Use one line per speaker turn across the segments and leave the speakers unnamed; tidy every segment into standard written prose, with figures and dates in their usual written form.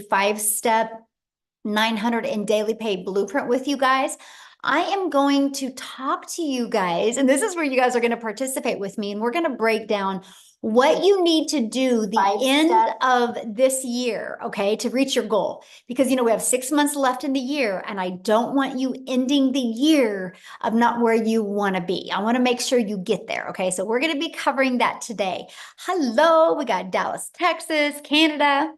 5-step 900 in daily pay blueprint with you guys. I am going to talk to you guys, and this is where you guys are going to participate with me, and we're going to break down what you need to do the end of this year, okay, to reach your goal. Because, we have 6 months left in the year, and I don't want you ending the year of not where you want to be. I want to make sure you get there, okay? So we're going to be covering that today. Hello, we got Dallas, Texas, Canada,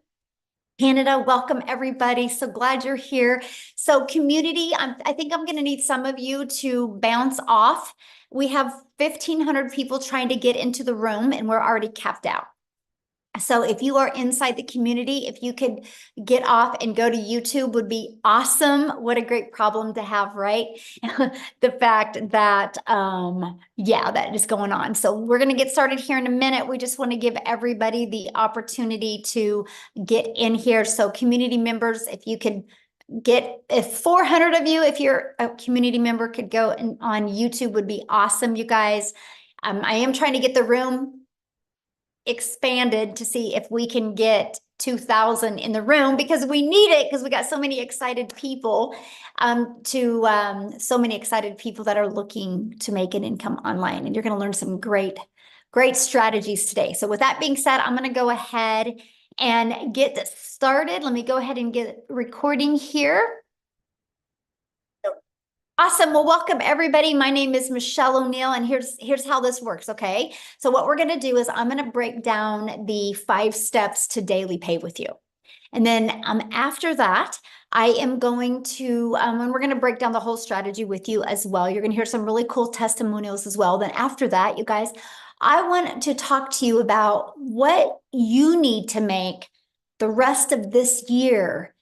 welcome everybody. So glad you're here. So community, I think I'm going to need some of you to bounce off. We have 1,500 people trying to get into the room, and we're already capped out. So if you are inside the community, if you could get off and go to YouTube would be awesome. What a great problem to have, right? The fact that, that is going on. So we're going to get started here in a minute. We just want to give everybody the opportunity to get in here. So community members, if you could if 400 of you, if you're a community member, could go on YouTube would be awesome, you guys. I am trying to get the room expanded to see if we can get 2,000 in the room, because we need it, because we got so many excited people so many excited people that are looking to make an income online, and you're going to learn some great strategies today. So with that being said, I'm going to go ahead and get started. Let me go ahead and get recording here. Awesome. Well, welcome everybody. My name is Michelle O'Neill, and here's how this works, okay? So what we're going to do is I'm going to break down the 5 steps to daily pay with you. And then after that, I am going to, and we're going to break down the whole strategy with you as well. You're going to hear some really cool testimonials as well. Then after that, you guys, I want to talk to you about what you need to make the rest of this year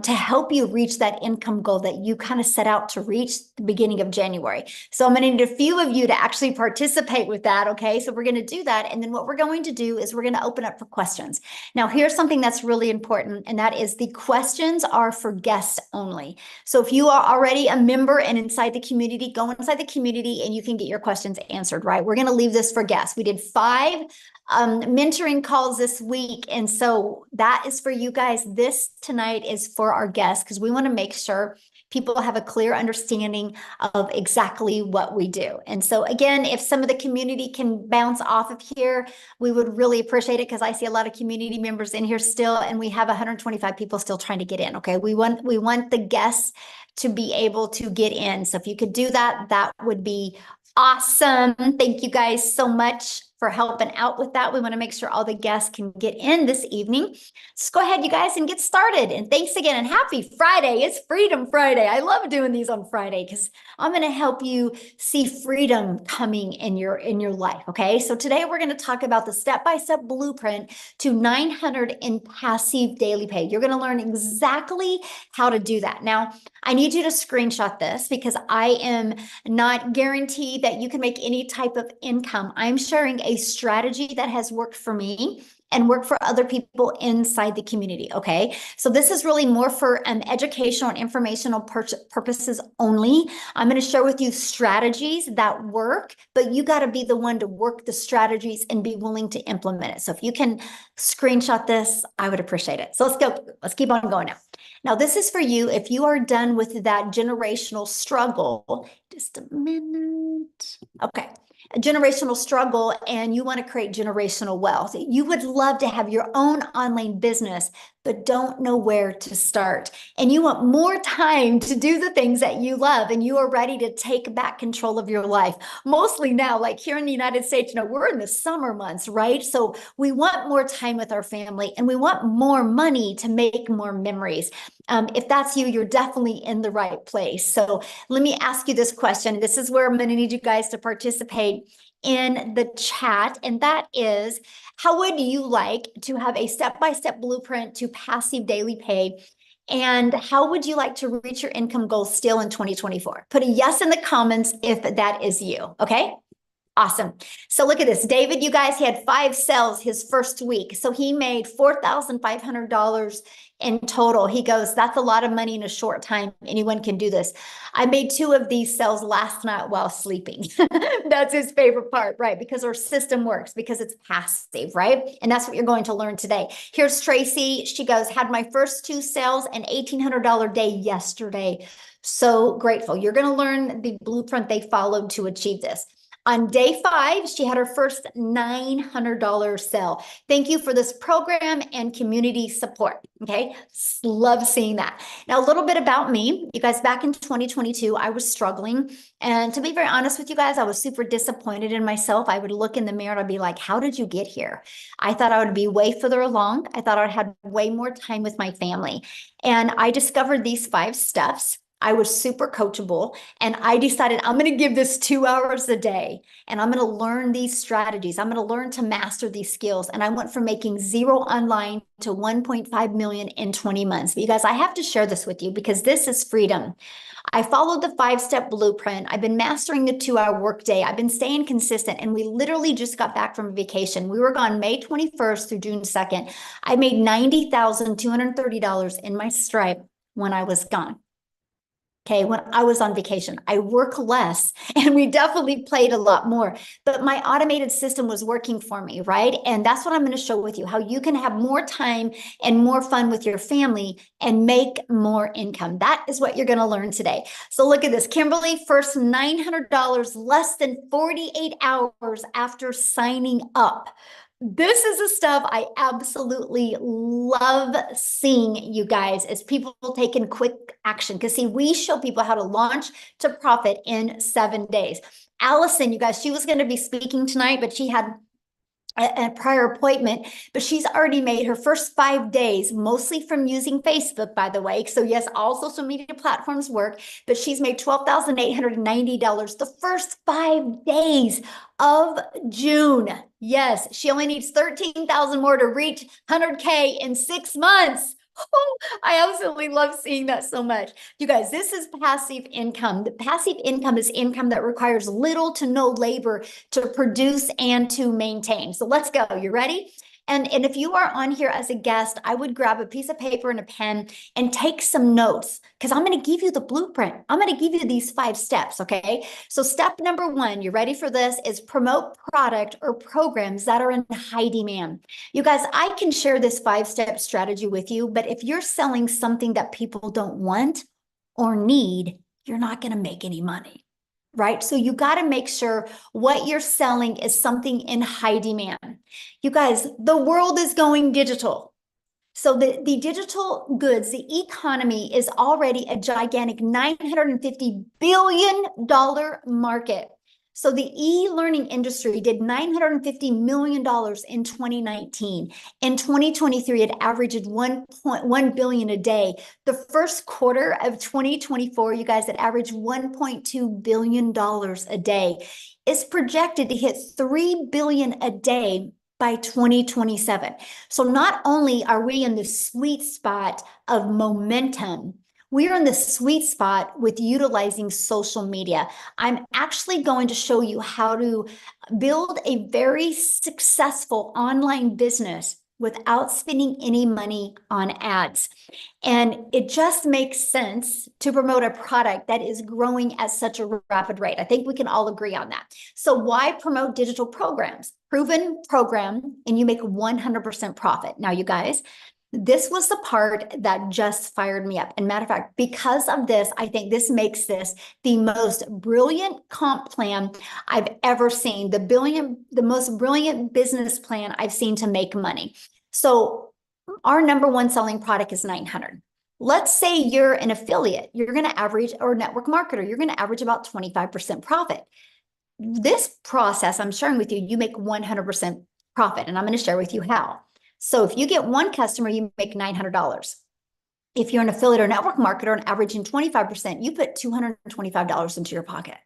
to help you reach that income goal that you kind of set out to reach the beginning of January. So I'm going to need a few of you to actually participate with that, okay? So we're going to do that, and then what we're going to do is we're going to open up for questions. Now, here's something that's really important, and that is the questions are for guests only. So if you are already a member and inside the community, go inside the community and you can get your questions answered, right? We're going to leave this for guests. We did 5 mentoring calls this week, and so that is for you guys. This tonight is for our guests, because we want to make sure people have a clear understanding of exactly what we do. And so again, if some of the community can bounce off of here, we would really appreciate it, because I see a lot of community members in here still, and we have 125 people still trying to get in. Okay, we want the guests to be able to get in. So if you could do that, that would be awesome. Thank you guys so much for helping out with that. We want to make sure all the guests can get in this evening. Just go ahead, you guys, and get started. And thanks again, and happy Friday. It's Freedom Friday. I love doing these on Friday, because I'm going to help you see freedom coming in your life. Okay, so today we're going to talk about the step-by-step blueprint to 900 in passive daily pay. You're going to learn exactly how to do that. Now, I need you to screenshot this, because I am not guaranteed that you can make any type of income. I'm sharing a strategy that has worked for me and work for other people inside the community, okay? So this is really more for educational and informational purposes only. I'm going to share with you strategies that work, but you got to be the one to work the strategies and be willing to implement it. So if you can screenshot this, I would appreciate it. So let's go. Let's keep on going now. Now, this is for you if you are done with that generational struggle. Just a minute. Okay. A generational struggle, and you want to create generational wealth. You would love to have your own online business, but don't know where to start. And you want more time to do the things that you love, and you are ready to take back control of your life. Mostly now, like here in the United States, we're in the summer months, right? So we want more time with our family, and we want more money to make more memories. If that's you, you're definitely in the right place. So let me ask you this question. This is where I'm going to need you guys to participate in the chat, and that is, how would you like to have a step-by-step blueprint to passive daily pay, and how would you like to reach your income goals still in 2024? Put a yes in the comments if that is you, okay? Awesome. So look at this. David, you guys, he had 5 sales his first week. So he made $4,500 in total. He goes, that's a lot of money in a short time. Anyone can do this. I made 2 of these sales last night while sleeping. That's his favorite part, right? Because our system works, because it's passive, right? And that's what you're going to learn today. Here's Tracy. She goes, had my first 2 sales and $1,800 day yesterday. So grateful. You're going to learn the blueprint they followed to achieve this. On day 5, she had her first $900 sale. Thank you for this program and community support. Okay, love seeing that. Now, a little bit about me. You guys, back in 2022, I was struggling. And to be very honest with you guys, I was super disappointed in myself. I would look in the mirror and I'd be like, how did you get here? I thought I would be way further along. I thought I'd had way more time with my family. And I discovered these 5 steps. I was super coachable, and I decided I'm going to give this 2 hours a day, and I'm going to learn these strategies. I'm going to learn to master these skills. And I went from making 0 online to 1.5 million in 20 months. But you guys, I have to share this with you because this is freedom. I followed the 5-step blueprint. I've been mastering the 2-hour workday. I've been staying consistent, and we literally just got back from vacation. We were gone May 21st through June 2nd. I made $90,230 in my Stripe when I was gone. Okay, when I was on vacation, I work less, and we definitely played a lot more, but my automated system was working for me, right? And that's what I'm going to show with you, how you can have more time and more fun with your family and make more income. That is what you're going to learn today. So look at this. Kimberly, first $900 less than 48 hours after signing up. This is the stuff I absolutely love seeing, you guys, as people taking quick action. Because see, we show people how to launch to profit in 7 days. Allison, you guys, she was going to be speaking tonight, but she had a prior appointment, but she's already made her first 5 days, mostly from using Facebook, by the way. So yes, all social media platforms work, but she's made $12,890 the first 5 days of June. Yes, she only needs 13,000 more to reach 100K in 6 months. Oh, I absolutely love seeing that so much. You guys, this is passive income. The passive income is income that requires little to no labor to produce and to maintain. So let's go. You ready? And if you are on here as a guest, I would grab a piece of paper and a pen and take some notes, because I'm going to give you the blueprint. I'm going to give you these 5 steps, okay? So step number 1, you ready for this, is promote product or programs that are in high demand. You guys, I can share this 5-step strategy with you, but if you're selling something that people don't want or need, you're not going to make any money. Right? So you got to make sure what you're selling is something in high demand. You guys, the world is going digital. So the digital goods, the economy is already a gigantic $950 billion market. So the e-learning industry did $950 million in 2019. In 2023, it averaged 1.1 billion a day. The first quarter of 2024, you guys, it averaged $1.2 billion a day. It's projected to hit 3 billion a day by 2027. So not only are we in the sweet spot of momentum, we are in the sweet spot with utilizing social media. I'm actually going to show you how to build a very successful online business without spending any money on ads. And it just makes sense to promote a product that is growing at such a rapid rate. I think we can all agree on that. So why promote digital programs? Proven program, and you make 100% profit. Now, you guys, this was the part that just fired me up. And matter of fact, because of this, I think this makes this the most brilliant comp plan I've ever seen, the most brilliant business plan I've seen to make money. So our number 1 selling product is 900. Let's say you're an affiliate, you're going to average, or a network marketer, you're going to average about 25% profit. This process I'm sharing with you, you make 100% profit, and I'm going to share with you how. So if you get 1 customer, you make $900. If you're an affiliate or network marketer and averaging 25%, you put $225 into your pocket.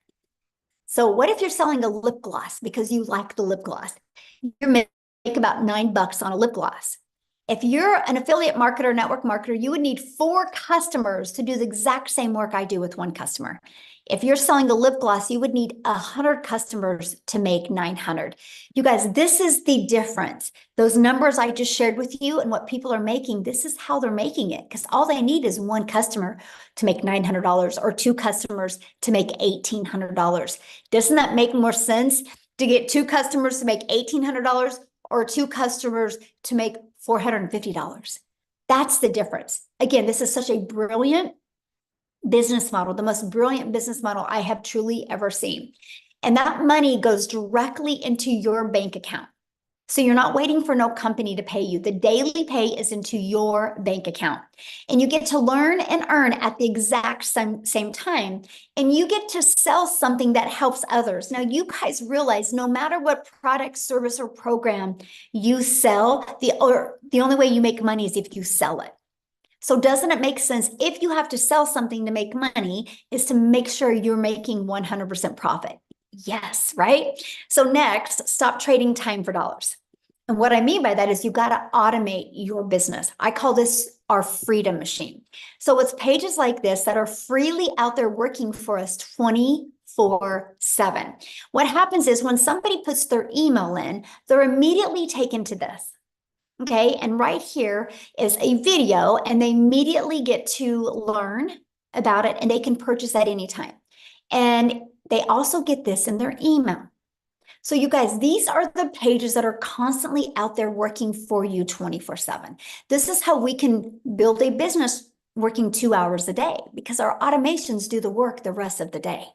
So what if you're selling a lip gloss because you like the lip gloss? You make about $9 on a lip gloss. If you're an affiliate marketer, network marketer, you would need 4 customers to do the exact same work I do with 1 customer. If you're selling a lip gloss, you would need 100 customers to make 900. You guys, this is the difference. Those numbers I just shared with you and what people are making, this is how they're making it, because all they need is 1 customer to make $900 or 2 customers to make $1,800. Doesn't that make more sense to get 2 customers to make $1,800 or 2 customers to make $450? That's the difference. Again, this is such a brilliant business model, the most brilliant business model I have truly ever seen. And that money goes directly into your bank account. So you're not waiting for no company to pay you. The daily pay is into your bank account. And you get to learn and earn at the exact same time. And you get to sell something that helps others. Now, you guys realize no matter what product, service, or program you sell, the only way you make money is if you sell it. So doesn't it make sense, if you have to sell something to make money, is to make sure you're making 100% profit? Yes, right? So next, stop trading time for dollars. And what I mean by that is you got to automate your business. I call this our freedom machine. So it's pages like this that are freely out there working for us 24/7. What happens is when somebody puts their email in, they're immediately taken to this. Okay, and right here is a video, and they immediately get to learn about it, and they can purchase at any time. And they also get this in their email. So you guys, these are the pages that are constantly out there working for you 24/7. This is how we can build a business working 2 hours a day, because our automations do the work the rest of the day.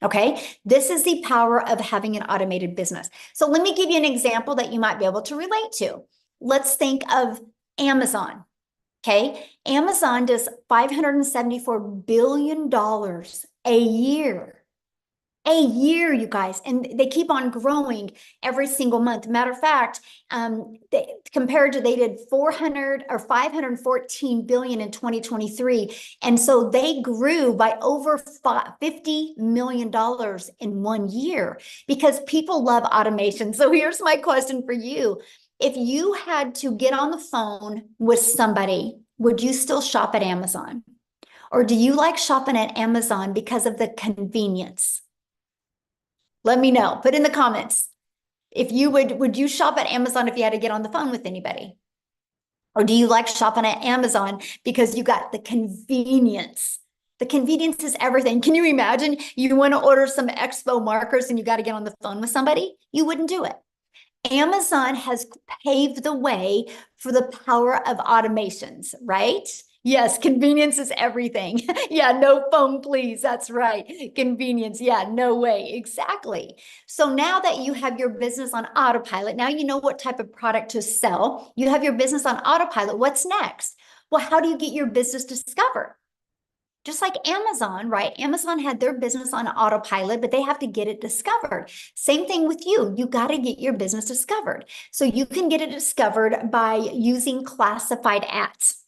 Okay, this is the power of having an automated business. So let me give you an example that you might be able to relate to. Let's think of Amazon. Okay, Amazon does $574 billion a year. A year, you guys, and they keep on growing every single month. Matter of fact, they did 400 or 514 billion in 2023, and so they grew by over $50 million in 1 year because people love automation. So here's my question for you: if you had to get on the phone with somebody, would you still shop at Amazon, or do you like shopping at Amazon because of the convenience? Let me know. Put in the comments. If you would you shop at Amazon if you had to get on the phone with anybody? Or do you like shopping at Amazon because you got the convenience? The convenience is everything. Can you imagine you want to order some Expo markers and you got to get on the phone with somebody? You wouldn't do it. Amazon has paved the way for the power of automations, right? Yes, convenience is everything. Yeah, no phone, please. That's right. Convenience. Yeah, no way. Exactly. So now that you have your business on autopilot, now you know what type of product to sell. You have your business on autopilot. What's next? Well, how do you get your business discovered? Just like Amazon, right? Amazon had their business on autopilot, but they have to get it discovered. Same thing with you. You got to get your business discovered. So you can get it discovered by using classified ads.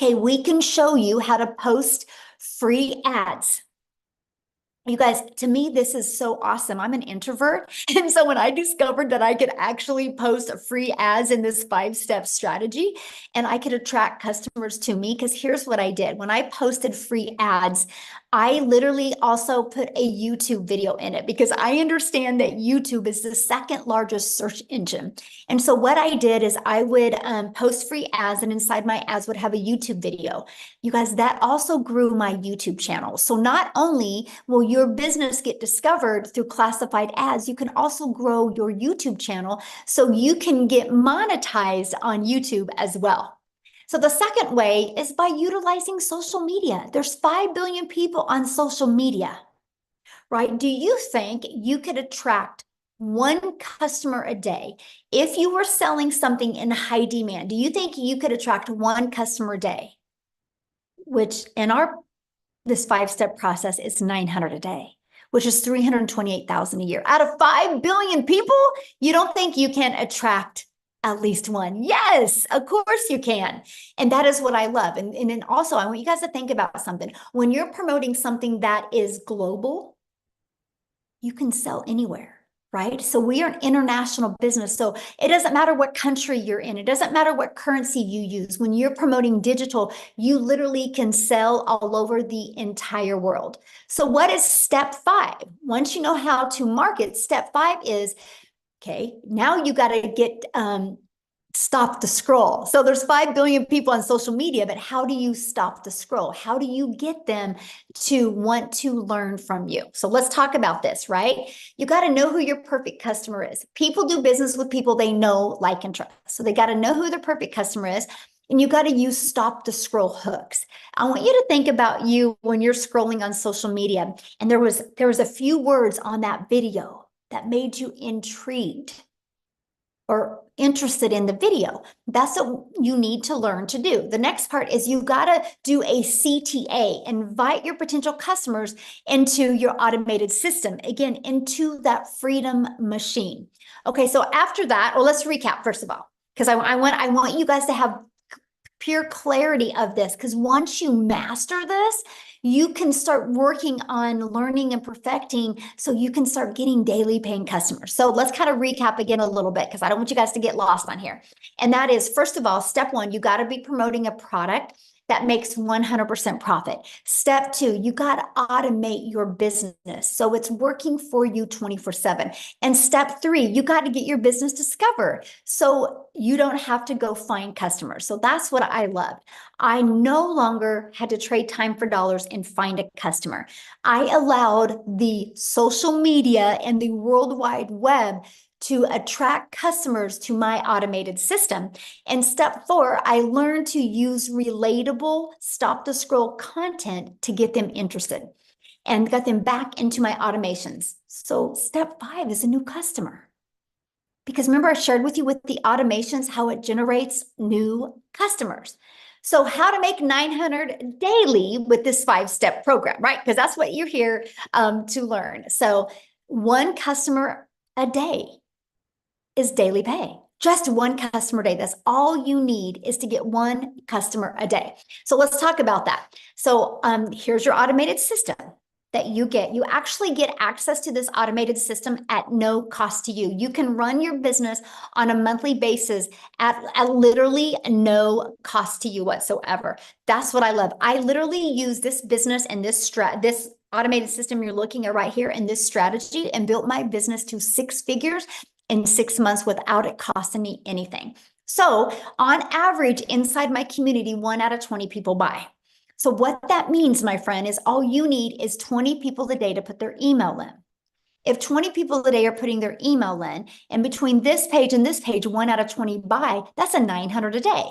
Okay, we can show you how to post free ads. You guys, to me, this is so awesome. I'm an introvert. And so when I discovered that I could actually post free ads in this 5-step strategy and I could attract customers to me, because here's what I did. When I posted free ads, I literally also put a YouTube video in it because I understand that YouTube is the second largest search engine. And so what I did is I would post free ads, and inside my ads would have a YouTube video. You guys, that also grew my YouTube channel. So not only will your business get discovered through classified ads, you can also grow your YouTube channel so you can get monetized on YouTube as well. So the second way is by utilizing social media. There's 5 billion people on social media, right? Do you think you could attract 1 customer a day if you were selling something in high demand? Do you think you could attract 1 customer a day? Which in this 5-step process is 900 a day, which is 328,000 a year. Out of 5 billion people, you don't think you can attract at least 1? Yes, of course you can. And that is what I love. And then also, I want you guys to think about something. When you're promoting something that is global, you can sell anywhere. right? So we are an international business. So it doesn't matter what country you're in. It doesn't matter what currency you use. When you're promoting digital, you literally can sell all over the entire world. So what is step 5? Once you know how to market, step 5 is, okay, now you got to get stop the scroll. So there's 5 billion people on social media, but how do you stop the scroll? How do you get them to want to learn from you? So let's talk about this, right? You got to know who your perfect customer is. People do business with people they know, like, and trust. So they got to know who their perfect customer is. And you got to use stop the scroll hooks. I want you to think about you when you're scrolling on social media, and there was a few words on that video that made you intrigued or interested in the video. That's what you need to learn to do. The next part is you got to do a CTA, invite your potential customers into your automated system, again, into that freedom machine. Okay, so after that, well, let's recap first of all, because I want you guys to have pure clarity of this, because once you master this, you can start working on learning and perfecting so you can start getting daily paying customers. So let's kind of recap again a little bit, because I don't want you guys to get lost on here. And that is, first of all, step 1, you got to be promoting a product that makes 100% profit. Step 2, you got to automate your business so it's working for you 24/7. And step 3, you got to get your business discovered so you don't have to go find customers. So that's what I loved. I no longer had to trade time for dollars and find a customer. I allowed the social media and the World Wide Web to attract customers to my automated system. And step 4, I learned to use relatable stop the scroll content to get them interested and got them back into my automations. So step 5 is a new customer. Because remember, I shared with you with the automations how it generates new customers. So how to make 900 daily with this 5-step program, right? Because that's what you're here to learn. So 1 customer a day is daily pay. Just 1 customer a day. That's all you need, is to get 1 customer a day. So let's talk about that. So here's your automated system that you get. You actually get access to this automated system at no cost to you. You can run your business on a monthly basis at literally no cost to you whatsoever. That's what I love. I literally use this business and this automated system you're looking at right here in this strategy and built my business to 6 figures in 6 months without it costing me anything. So on average, inside my community, 1 out of 20 people buy. So what that means, my friend, is all you need is 20 people a day to put their email in. If 20 people a day are putting their email in, and between this page and this page, 1 out of 20 buy, that's a 900 a day.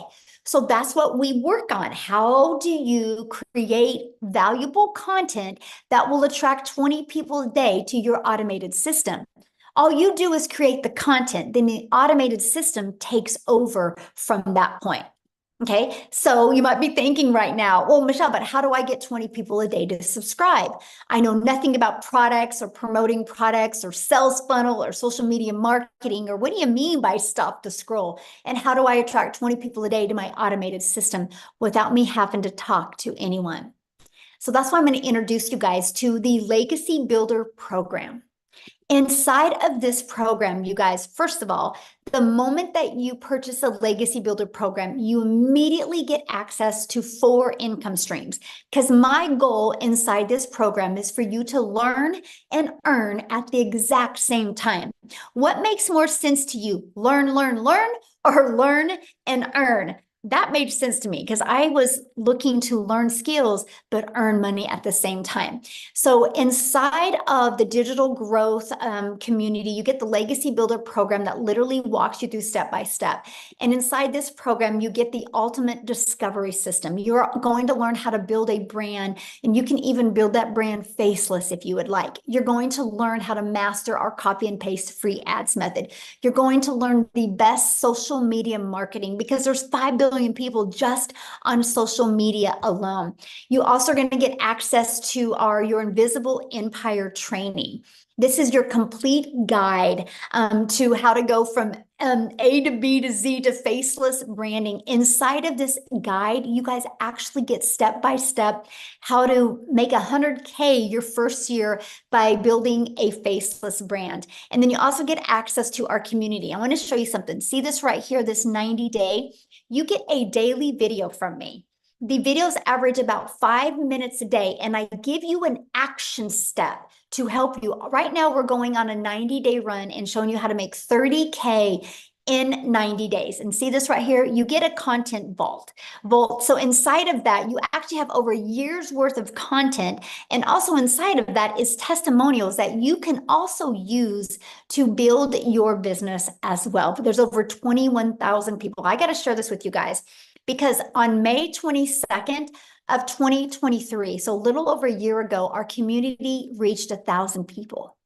So that's what we work on. How do you create valuable content that will attract 20 people a day to your automated system? All you do is create the content, then the automated system takes over from that point. Okay, so you might be thinking right now, well, Michelle, but how do I get 20 people a day to subscribe? I know nothing about products or promoting products or sales funnel or social media marketing, or what do you mean by stop the scroll? And how do I attract 20 people a day to my automated system without me having to talk to anyone? So that's why I'm going to introduce you guys to the Legacy Builder program. Inside of this program, you guys, first of all, the moment that you purchase a Legacy Builder program, you immediately get access to 4 income streams. Because my goal inside this program is for you to learn and earn at the exact same time. What makes more sense to you? Learn, or learn and earn? That made sense to me because I was looking to learn skills, but earn money at the same time. So inside of the digital growth community, you get the Legacy Builder program that literally walks you through step by step. And inside this program, you get the ultimate discovery system. You're going to learn how to build a brand, and you can even build that brand faceless if you would like. You're going to learn how to master our copy and paste free ads method. You're going to learn the best social media marketing, because there's 5 billion people just on social media alone. You also are going to get access to your Invisible Empire training. This is your complete guide to how to go from A to B to Z to faceless branding. Inside of this guide, you guys actually get step-by-step how to make 100K your first year by building a faceless brand. And then you also get access to our community. I want to show you something. See this right here, this 90-day? You get a daily video from me. The videos average about 5 minutes a day, and I give you an action step to help you. Right now, we're going on a 90-day run and showing you how to make 30K in 90 days. And see this right here? You get a content vault. So inside of that, you actually have over a year's worth of content. And also inside of that is testimonials that you can also use to build your business as well. But there's over 21,000 people. I got to share this with you guys. Because on May 22nd of 2023, so a little over a year ago, our community reached 1,000 people.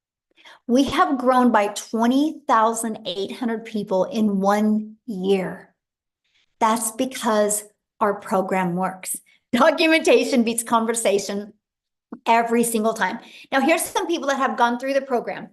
We have grown by 20,800 people in 1 year. That's because our program works. Documentation beats conversation every single time. Now, here's some people that have gone through the program.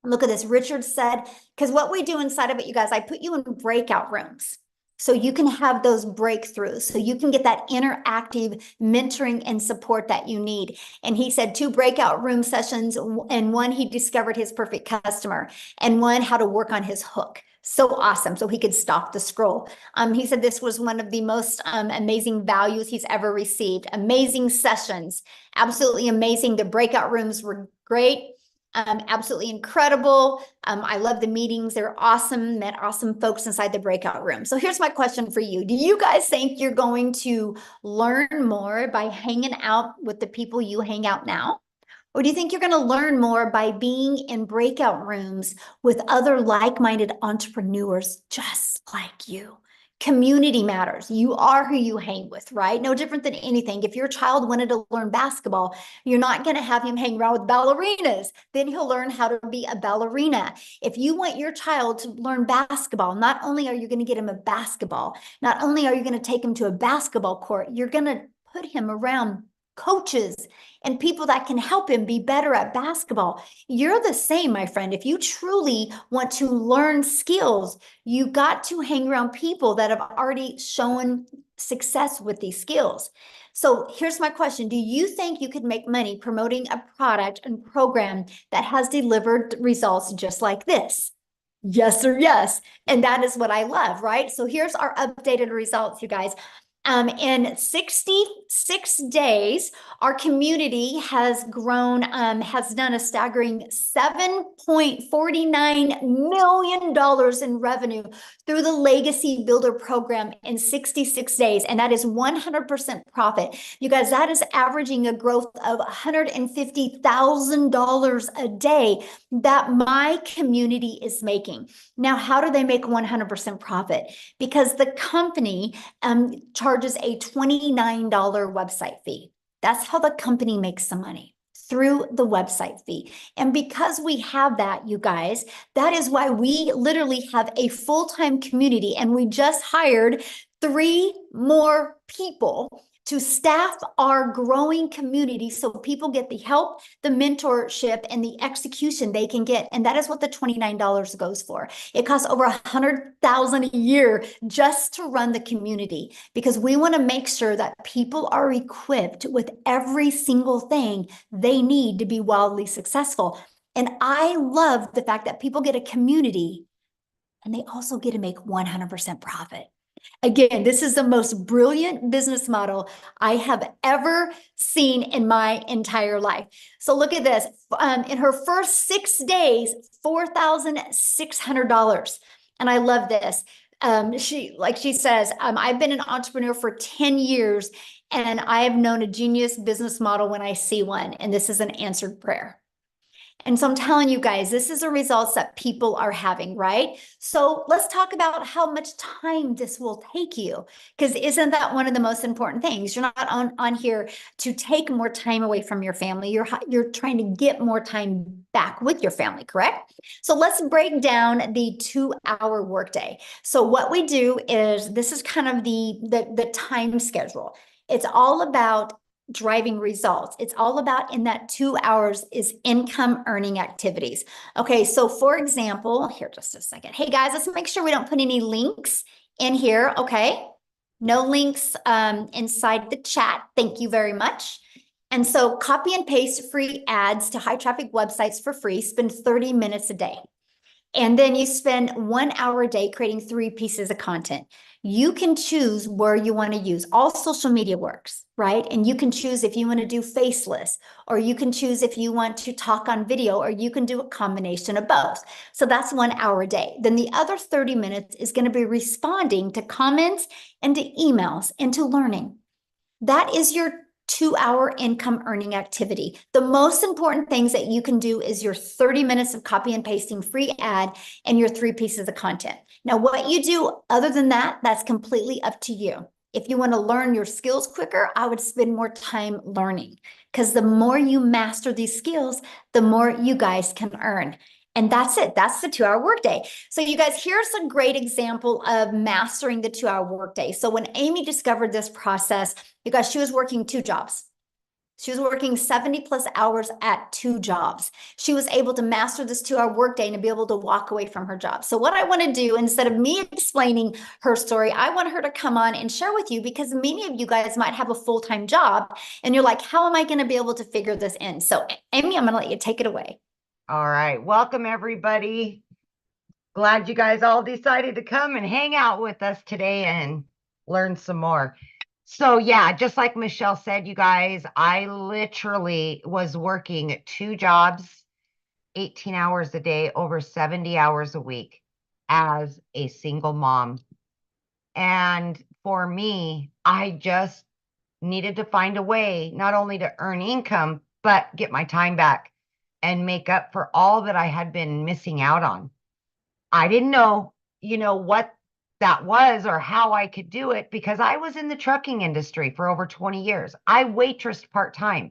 Look at this. Richard said, because what we do inside of it, you guys, I put you in breakout rooms. So you can have those breakthroughs, so you can get that interactive mentoring and support that you need. And he said 2 breakout room sessions, and 1, he discovered his perfect customer, and 1, how to work on his hook. So awesome. So he could stop the scroll. He said this was one of the most amazing values he's ever received. Amazing sessions, absolutely amazing. The breakout rooms were great. Absolutely incredible. I love the meetings. They're awesome. Met awesome folks inside the breakout room. So here's my question for you. Do you guys think you're going to learn more by hanging out with the people you hang out now? Or do you think you're going to learn more by being in breakout rooms with other like-minded entrepreneurs just like you? Community matters. You are who you hang with, right? No different than anything. If your child wanted to learn basketball, you're not going to have him hang around with ballerinas. Then he'll learn how to be a ballerina. If you want your child to learn basketball, not only are you going to get him a basketball, not only are you going to take him to a basketball court, you're going to put him around coaches and people that can help him be better at basketball. You're the same, my friend. If you truly want to learn skills, you got to hang around people that have already shown success with these skills. So here's my question. Do you think you could make money promoting a product and program that has delivered results just like this? Yes or yes. And that is what I love, right? So here's our updated results, you guys. In 66 days, our community has grown, has done a staggering $7.49 million in revenue through the Legacy Builder program in 66 days. And that is 100% profit. You guys, that is averaging a growth of $150,000 a day that my community is making. Now, how do they make 100% profit? Because the company charges a $29 website fee. That's how the company makes some money, through the website fee. And because we have that, you guys, that is why we literally have a full-time community, and we just hired 3 more people to staff our growing community so people get the help, the mentorship, and the execution they can get. And that is what the $29 goes for. It costs over $100,000 a year just to run the community, because we want to make sure that people are equipped with every single thing they need to be wildly successful. And I love the fact that people get a community and they also get to make 100% profit. Again, this is the most brilliant business model I have ever seen in my entire life. So look at this. In her first 6 days, $4,600. And I love this. She says, I've been an entrepreneur for 10 years, and I have known a genius business model when I see one. And this is an answered prayer. And so I'm telling you guys, this is the results that people are having, right? So let's talk about how much time this will take you, because isn't that one of the most important things? You're not on here to take more time away from your family. You're trying to get more time back with your family, correct? So let's break down the 2-hour workday. So what we do is, this is kind of the time schedule. It's all about driving results. It's all about in that 2 hours is income earning activities. Okay, so for example, here just a second. Hey guys, let's make sure we don't put any links in here, okay? No links inside the chat. Thank you very much. And so copy and paste free ads to high traffic websites for free. Spend 30 minutes a day. And then you spend 1 hour a day creating 3 pieces of content. You can choose where you want to use. All social media works, right? And you can choose if you want to do faceless, or you can choose if you want to talk on video, or you can do a combination of both. So that's 1 hour a day. Then the other 30 minutes is going to be responding to comments and to emails and to learning. That is your 2 hour income earning activity. The most important things that you can do is your 30 minutes of copy and pasting free ad and your 3 pieces of content. Now, what you do other than that, that's completely up to you. If you want to learn your skills quicker, I would spend more time learning, because the more you master these skills, the more you guys can earn. And that's it. That's the 2 hour workday. So you guys, here's a great example of mastering the 2 hour workday. So when Amy discovered this process, you guys, she was working 2 jobs. She was working 70 plus hours at 2 jobs. She was able to master this 2 hour workday and to be able to walk away from her job. So what I want to do, instead of me explaining her story, I want her to come on and share with you, because many of you guys might have a full-time job and you're like, how am I going to be able to figure this in? So Amy, I'm going to let you take it away.
All right. Welcome, everybody. Glad you guys all decided to come and hang out with us today and learn some more. So yeah, just like Michelle said, you guys, I literally was working 2 jobs, 18 hours a day, over 70 hours a week as a single mom. And for me, I just needed to find a way not only to earn income, but get my time back and make up for all that I had been missing out on. I didn't know, what that was or how I could do it, because I was in the trucking industry for over 20 years. I waitressed part-time,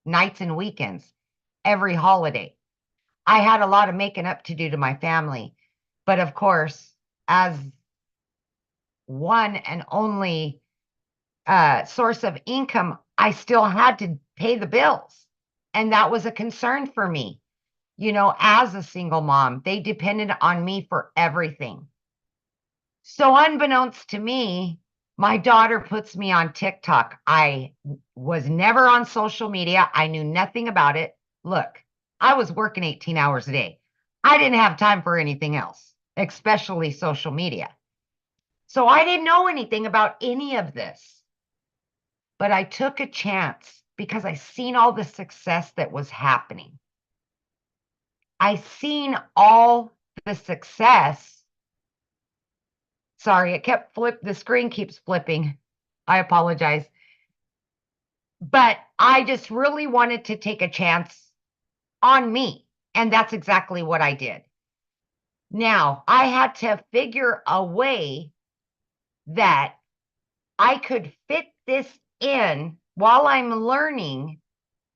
nights and weekends, every holiday. I had a lot of making up to do to my family. But of course, as one and only source of income, I still had to pay the bills. And that was a concern for me. As a single mom, they depended on me for everything. So unbeknownst to me, my daughter puts me on TikTok. I was never on social media. I knew nothing about it. Look, I was working 18 hours a day. I didn't have time for anything else, especially social media. So I didn't know anything about any of this. But I took a chance because I seen all the success that was happening. I seen all the success. Sorry, the screen keeps flipping. I apologize. But I just really wanted to take a chance on me. And that's exactly what I did. Now, I had to figure a way that I could fit this in while I'm learning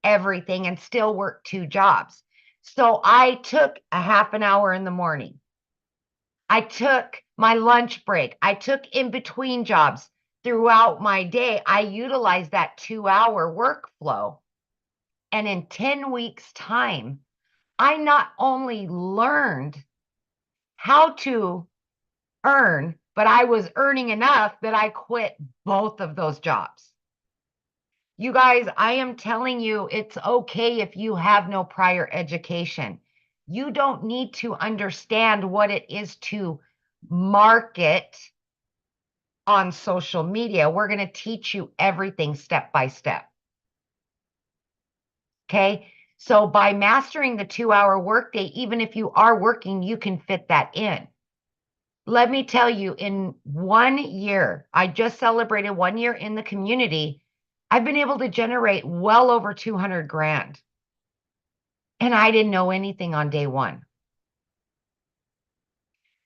everything and still work 2 jobs. So I took a half an hour in the morning. I took my lunch break. I took in between jobs throughout my day. I utilized that 2-hour workflow. And in 10 weeks' time, I not only learned how to earn, but I was earning enough that I quit both of those jobs. You guys, I am telling you, it's okay if you have no prior education. You don't need to understand what it is to market on social media. We're going to teach you everything step by step. Okay. So by mastering the 2-hour workday, even if you are working, you can fit that in. Let me tell you, in 1 year, I just celebrated 1 year in the community. I've been able to generate well over 200 grand. And I didn't know anything on day 1.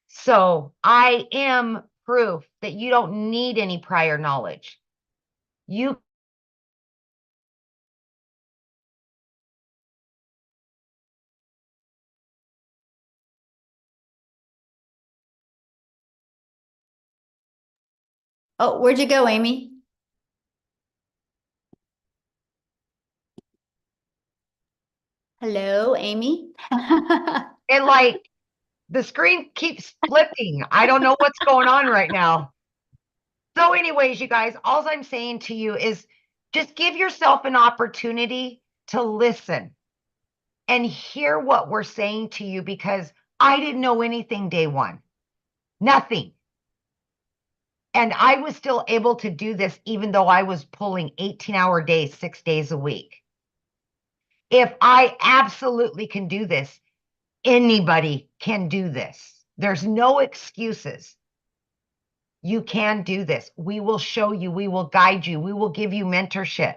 So I am proof that you don't need any prior knowledge. You
Oh, where'd you go, Amy? Hello, Amy.
And like the screen keeps flipping. I don't know what's going on right now. So, anyways, you guys, all I'm saying to you is just give yourself an opportunity to listen and hear what we're saying to you because I didn't know anything day one, nothing. And I was still able to do this even though I was pulling 18-hour days, 6 days a week. If I absolutely can do this, anybody can do this. There's no excuses. You can do this. We will show you, we will guide you, we will give you mentorship.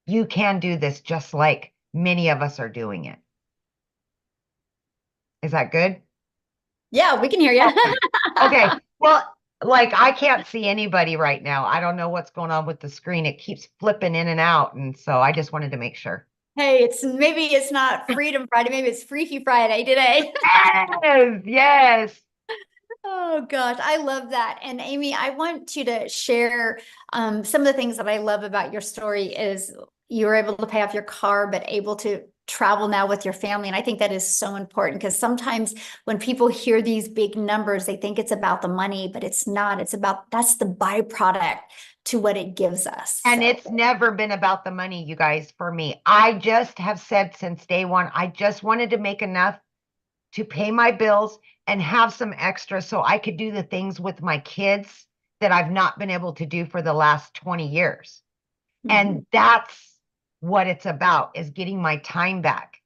You can do this just like many of us are doing it. Is that good?
Yeah, we can hear you.
Okay. Well, like I can't see anybody right now. I don't know what's going on with the screen. It keeps flipping in and out. And so I just wanted to make sure.
Hey, maybe it's not Freedom Friday, maybe it's Freaky Friday today.
Yes, yes.
Oh gosh, I love that. And Amy, I want you to share some of the things that I love about your story is you were able to pay off your car, but able to travel now with your family. And I think that is so important because sometimes when people hear these big numbers, they think it's about the money, but it's not. It's about that's the byproduct to what it gives us.
And
So.
it's never been about the money, you guys, for me. I just have said since day one, I just wanted to make enough to pay my bills and have some extra so I could do the things with my kids that I've not been able to do for the last 20 years. And that's what it's about is getting my time back,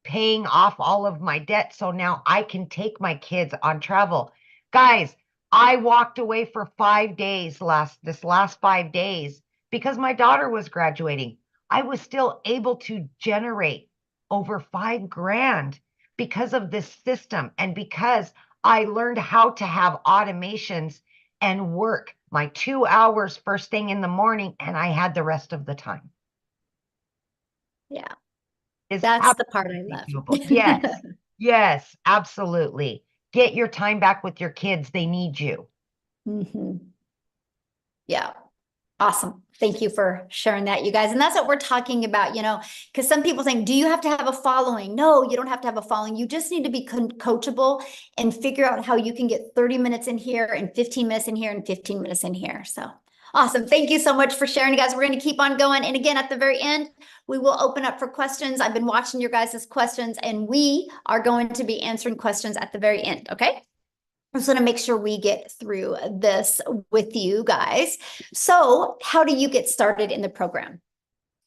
paying off all of my debt. So now I can take my kids on travel. Guys, I walked away for 5 days this last 5 days because my daughter was graduating. I was still able to generate over 5 grand because of this system and because I learned how to have automations and work my 2 hours first thing in the morning and I had the rest of the time.
Yeah,
Is
that's the part I
doable.
love.
Yes, yes, absolutely. Get your time back with your kids. They need you.
Yeah. Awesome. Thank you for sharing that, you guys. And that's what we're talking about, because some people think, do you have to have a following? No, you don't have to have a following. You just need to be coachable and figure out how you can get 30 minutes in here and 15 minutes in here and 15 minutes in here. So awesome. Thank you so much for sharing, you guys. We're going to keep on going. And again, at the very end, we will open up for questions. I've been watching your guys' questions and we are going to be answering questions at the very end. Okay. I just want to make sure we get through this with you guys. So how do you get started in the program?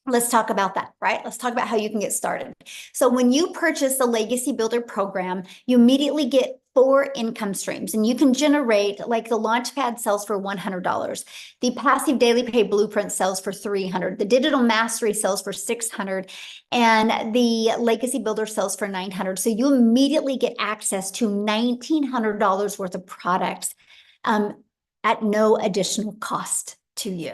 Let's talk about that, right? Let's talk about how you can get started. So when you purchase the Legacy Builder program, you immediately get 4 income streams and you can generate, like the Launchpad sells for $100. The Passive Daily Pay Blueprint sells for $300. The Digital Mastery sells for $600 and the Legacy Builder sells for $900. So you immediately get access to $1,900 worth of products at no additional cost to you.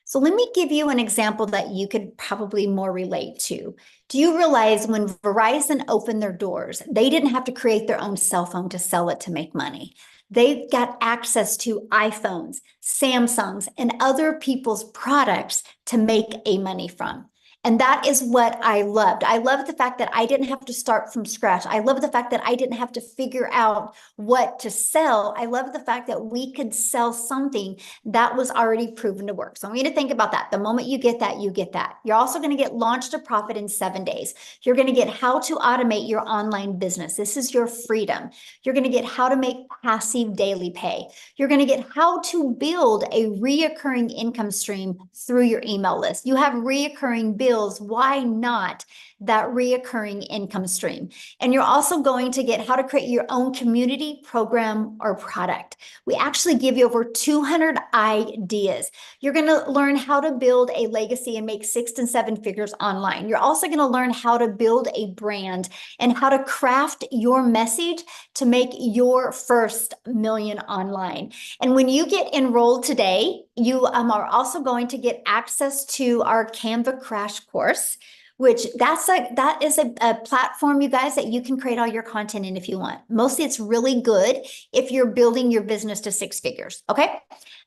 So let me give you an example that you could probably more relate to. Do you realize when Verizon opened their doors, they didn't have to create their own cell phone to sell it to make money? They got access to iPhones, Samsungs, and other people's products to make a money from. And that is what I loved. I loved the fact that I didn't have to start from scratch. I love the fact that I didn't have to figure out what to sell. I love the fact that we could sell something that was already proven to work. So I want you to think about that. The moment you get that, you get that. You're also going to get Launch to Profit in 7 days. You're going to get how to automate your online business. This is your freedom. You're going to get how to make passive daily pay. You're going to get how to build a reoccurring income stream through your email list. You have reoccurring bills. Why not that reoccurring income stream? And you're also going to get how to create your own community, program, or product. We actually give you over 200 ideas. You're going to learn how to build a legacy and make 6 and 7 figures online. You're also going to learn how to build a brand and how to craft your message to make your first million online. And when you get enrolled today, you are also going to get access to our Canva crash course, which that is a platform, you guys, that you can create all your content in if you want. Mostly it's really good if you're building your business to 6 figures, okay?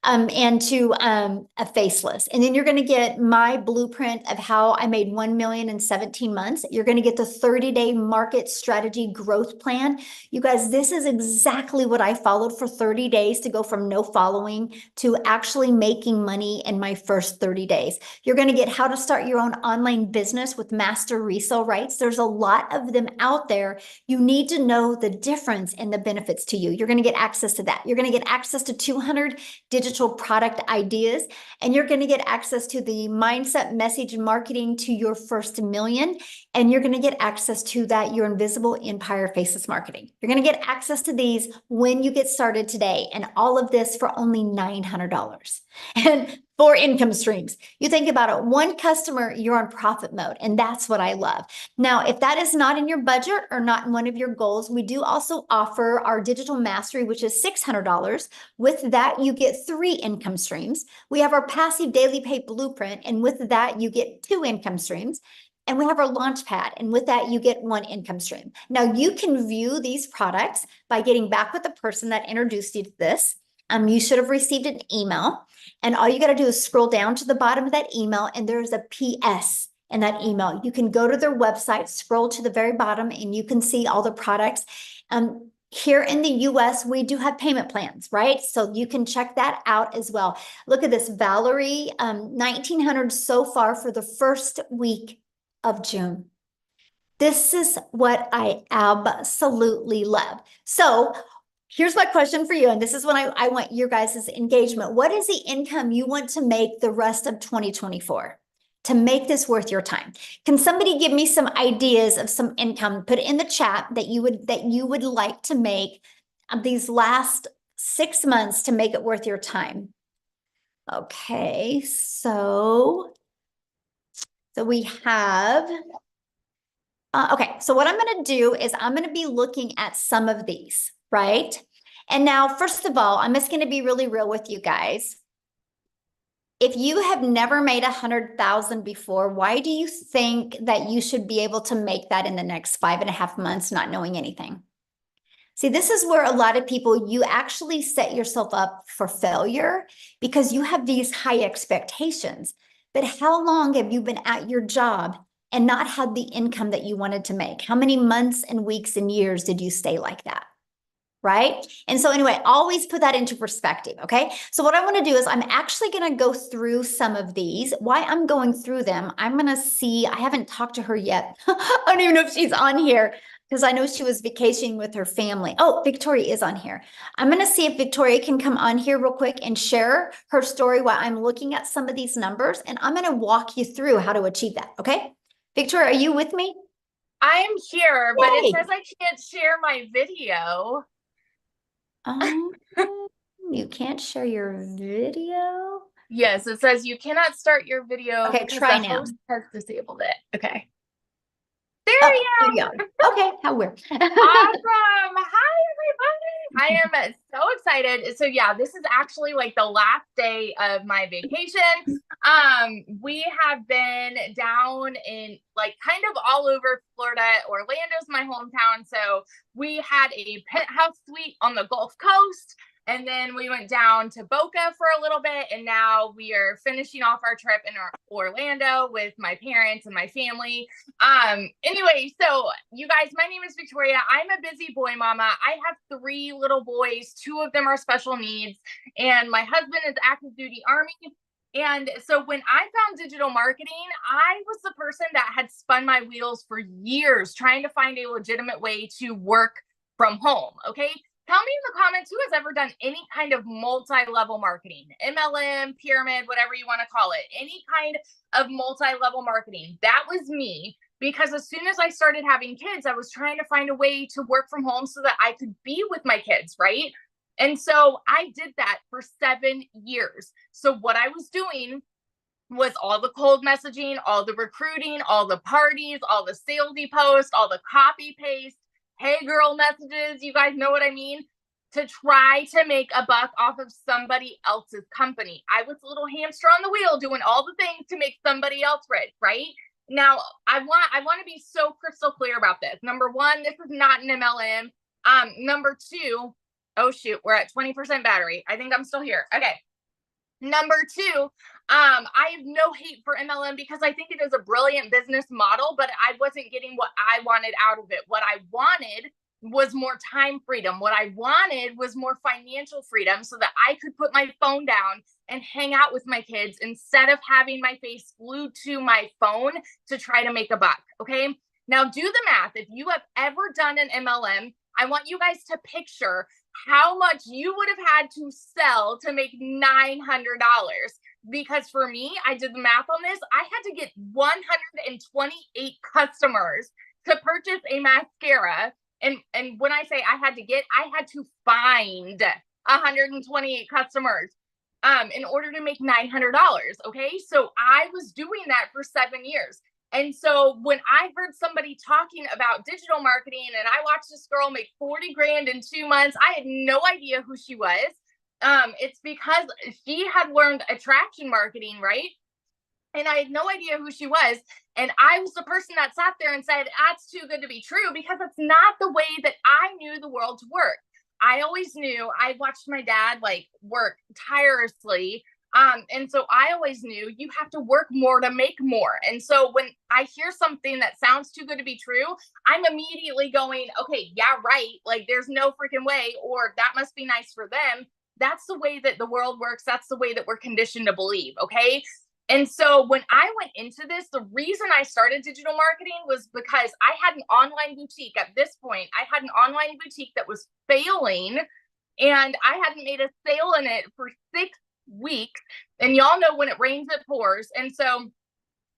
And to a faceless. And then you're going to get my blueprint of how I made 1 million in 17 months. You're going to get the 30-day market strategy growth plan. You guys, this is exactly what I followed for 30 days to go from no following to actually making money in my first 30 days. You're going to get how to start your own online business with master resale rights. There's a lot of them out there. You need to know the difference and the benefits to you. You're going to get access to that. You're going to get access to 200 digital product ideas, and you're going to get access to the mindset message marketing to your first million. And you're going to get access to that, your invisible empire faceless marketing. You're going to get access to these when you get started today. And all of this for only $900. And 4 income streams. You think about it, 1 customer, you're on profit mode. And that's what I love. Now, if that is not in your budget or not in one of your goals, we do also offer our digital mastery, which is $600. With that, you get 3 income streams. We have our passive daily pay blueprint. And with that, you get 2 income streams. And we have our launch pad. And with that, you get 1 income stream. Now, you can view these products by getting back with the person that introduced you to this. You should have received an email. And all you got to do is scroll down to the bottom of that email, and there's a PS in that email. You can go to their website, scroll to the very bottom, and you can see all the products. Here in the US, we do have payment plans, right? So you can check that out as well. Look at this, Valerie, 1,900 so far for the first week of June. This is what I absolutely love. So here's my question for you, and this is when I want your guys' engagement. What is the income you want to make the rest of 2024 to make this worth your time? Can somebody give me some ideas of some income? Put it in the chat that you would like to make these last 6 months to make it worth your time. Okay, so we have. Okay, so what I'm going to do is I'm going to be looking at some of these. Right? And now, first of all, I'm just going to be really real with you guys. If you have never made 100,000 before, why do you think that you should be able to make that in the next 5.5 months, not knowing anything? See, this is where a lot of people, you actually set yourself up for failure because you have these high expectations. But how long have you been at your job and not had the income that you wanted to make? How many months and weeks and years did you stay like that? Right? And so anyway, always put that into perspective, okay? So what I want to do is I'm actually going to go through some of these. Why I'm going through them, I'm going to see, I haven't talked to her yet. I don't even know if she's on here because I know she was vacationing with her family. Oh, Victoria is on here. I'm going to see if Victoria can come on here real quick and share her story while I'm looking at some of these numbers, and I'm going to walk you through how to achieve that, okay? Victoria, are you with me?
I am here, but
Yay.
it says I can't share my video.
You can't share your video?
Yes, it says you cannot start your video
Okay,
because
try
the
now.
host has disabled it. Okay. There
Oh,
we
there
go.
you go. Okay, how weird.
Awesome. Hi, everybody. I am so excited. So yeah, this is actually like the last day of my vacation. We have been down in like kind of all over Florida. Orlando's my hometown. So we had a penthouse suite on the Gulf Coast. And then we went down to Boca for a little bit. And now we are finishing off our trip in Orlando with my parents and my family. Anyway, so you guys, my name is Victoria. I'm a busy boy mama. I have 3 little boys. 2 of them are special needs. And my husband is active duty Army. And so when I found digital marketing, I was the person that had spun my wheels for years trying to find a legitimate way to work from home. Okay. Tell me in the comments who has ever done any kind of multi-level marketing, MLM, pyramid, whatever you want to call it, any kind of multi-level marketing. That was me, because as soon as I started having kids, I was trying to find a way to work from home so that I could be with my kids, right? And so I did that for 7 years. So what I was doing was all the cold messaging, all the recruiting, all the parties, all the salesy posts, all the copy paste, hey girl messages, you guys know what I mean, to try to make a buck off of somebody else's company. I was a little hamster on the wheel doing all the things to make somebody else rich, right? Now, I want to be so crystal clear about this. Number one, this is not an MLM. Number two, oh shoot, we're at 20% battery. I think I'm still here. Okay. Number two, I have no hate for MLM because I think it is a brilliant business model, but I wasn't getting what I wanted out of it. What I wanted was more time freedom. What I wanted was more financial freedom so that I could put my phone down and hang out with my kids instead of having my face glued to my phone to try to make a buck. Okay. Now do the math. If you have ever done an MLM, I want you guys to picture how much you would have had to sell to make $900. Because for me, I did the math on this. I had to get 128 customers to purchase a mascara. And when I say I had to find 128 customers in order to make $900. Okay. So I was doing that for 7 years. And so when I heard somebody talking about digital marketing and I watched this girl make 40 grand in 2 months, I had no idea who she was. It's because she had learned attraction marketing, right? And I had no idea who she was. And I was the person that sat there and said, that's too good to be true, because it's not the way that I knew the world to work. I always knew, I watched my dad like work tirelessly. And so I always knew you have to work more to make more. And so when I hear something that sounds too good to be true, I'm immediately going, okay, yeah, right. Like there's no freaking way, or that must be nice for them. That's the way that the world works. That's the way that we're conditioned to believe. Okay. And so when I went into this, the reason I started digital marketing was because I had an online boutique. At this point, I had an online boutique that was failing and I hadn't made a sale in it for 6 weeks. And y'all know when it rains, it pours. And so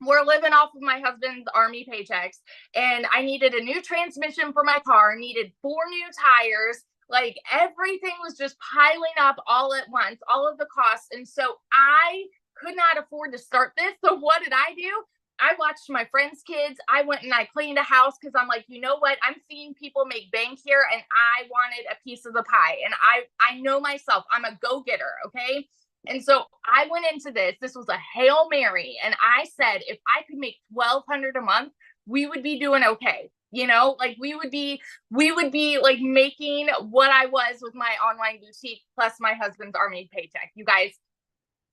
we're living off of my husband's army paychecks. And I needed a new transmission for my car, needed 4 new tires. Like everything was just piling up all at once, all of the costs. And so I could not afford to start this. So what did I do? I watched my friends' kids. I went and I cleaned a house because I'm like, you know what? I'm seeing people make bank here and I wanted a piece of the pie. And I know myself, I'm a go-getter. Okay. And so I went into this. This was a Hail Mary. And I said, if I could make $1,200 a month, we would be doing okay. You know, like we would be like making what I was with my online boutique plus my husband's army paycheck. You guys,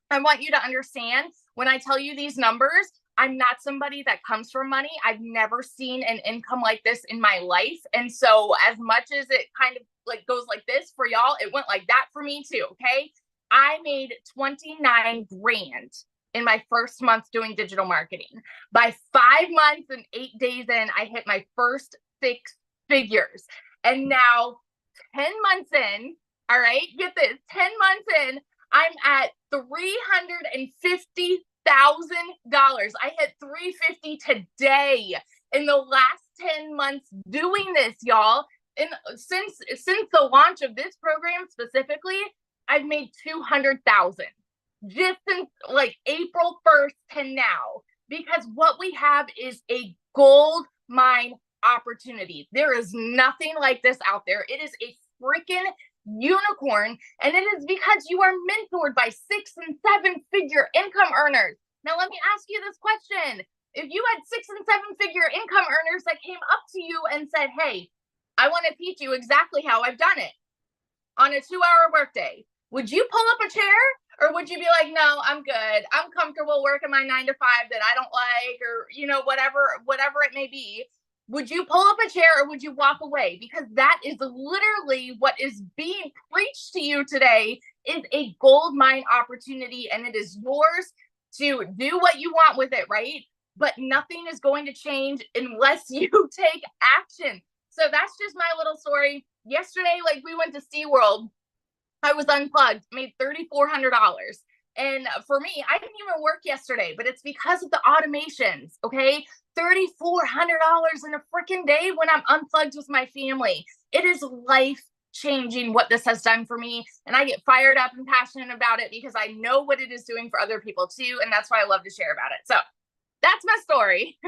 I want you to understand when I tell you these numbers, I'm not somebody that comes from money. I've never seen an income like this in my life. And so as much as it kind of like goes like this for y'all, it went like that for me too. Okay. I made 29 grand in my first month doing digital marketing. By 5 months and 8 days in, I hit my first 6 figures. And now 10 months in, all right, get this, 10 months in, I'm at $350,000. I hit 350 today in the last 10 months doing this, y'all. And since the launch of this program specifically, I've made 200,000 just since like April 1st to now, because what we have is a gold mine opportunity. There is nothing like this out there. It is a freaking unicorn, and it is because you are mentored by 6 and 7 figure income earners. Now let me ask you this question. If you had 6 and 7 figure income earners that came up to you and said, hey, I want to teach you exactly how I've done it on a 2-hour workday, would you pull up a chair, or would you be like, no, I'm good, I'm comfortable working my 9 to 5 that I don't like, or you know, whatever it may be? Would you pull up a chair or would you walk away? Because that is literally what is being preached to you today, is a gold mine opportunity, and it is yours to do what you want with it, right? But nothing is going to change unless you take action. So that's just my little story. Yesterday, like we went to SeaWorld. I was unplugged, made $3,400. And for me, I didn't even work yesterday, but it's because of the automations, okay? $3,400 in a freaking day when I'm unplugged with my family. It is life changing what this has done for me. And I get fired up and passionate about it because I know what it is doing for other people too. And that's why I love to share about it. So that's my story.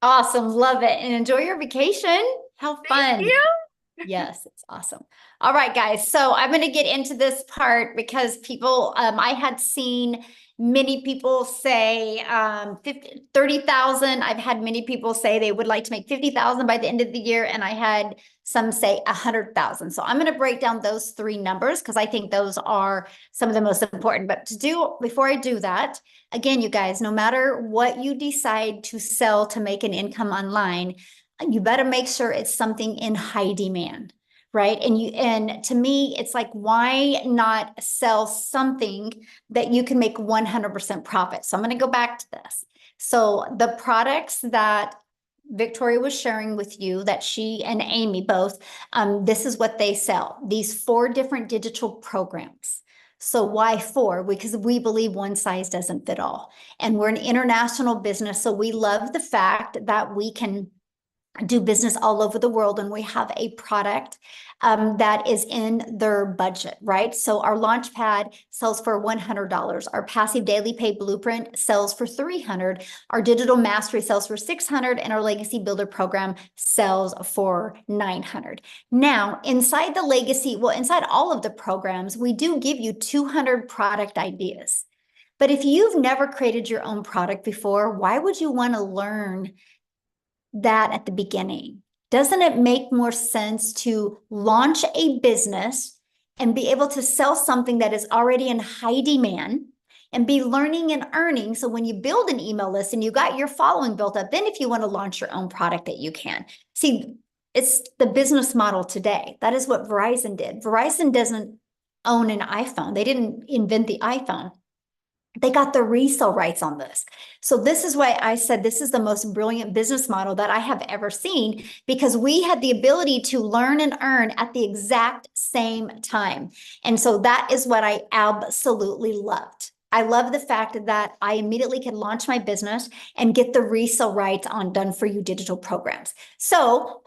Awesome. Love it. And enjoy your vacation. How fun.
Thank you.
Yes, it's awesome. All right, guys. So I'm going to get into this part because people, I had seen many people say 30,000. I've had many people say they would like to make 50,000 by the end of the year. And I had some say 100,000. So I'm going to break down those three numbers because I think those are some of the most important. But before I do that, again, you guys, no matter what you decide to sell to make an income online, you better make sure it's something in high demand, right? And to me, it's like, why not sell something that you can make 100% profit? So I'm going to go back to this. So the products that Victoria was sharing with you, that she and Amy both, this is what they sell. These 4 different digital programs. So why 4? Because we believe one size doesn't fit all. And we're an international business. So we love the fact that we can do business all over the world, and we have a product that is in their budget, right? So our Launchpad sells for $100. Our Passive Daily Pay Blueprint sells for $300. Our Digital Mastery sells for $600, and our Legacy Builder program sells for $900. Now, inside the Legacy, well, inside all of the programs, we do give you 200 product ideas. But if you've never created your own product before, why would you want to learn that at the beginning? Doesn't it make more sense to launch a business and be able to sell something that is already in high demand and be learning and earning? So when you build an email list and you got your following built up, then if you want to launch your own product, that you can. See, it's the business model today. That is what Verizon did. Verizon doesn't own an iPhone. They didn't invent the iPhone. They got the resale rights on this. So this is why I said this is the most brilliant business model that I have ever seen, because we had the ability to learn and earn at the exact same time. And so that is what I absolutely loved. I love the fact that I immediately could launch my business and get the resale rights on Done For You digital programs. So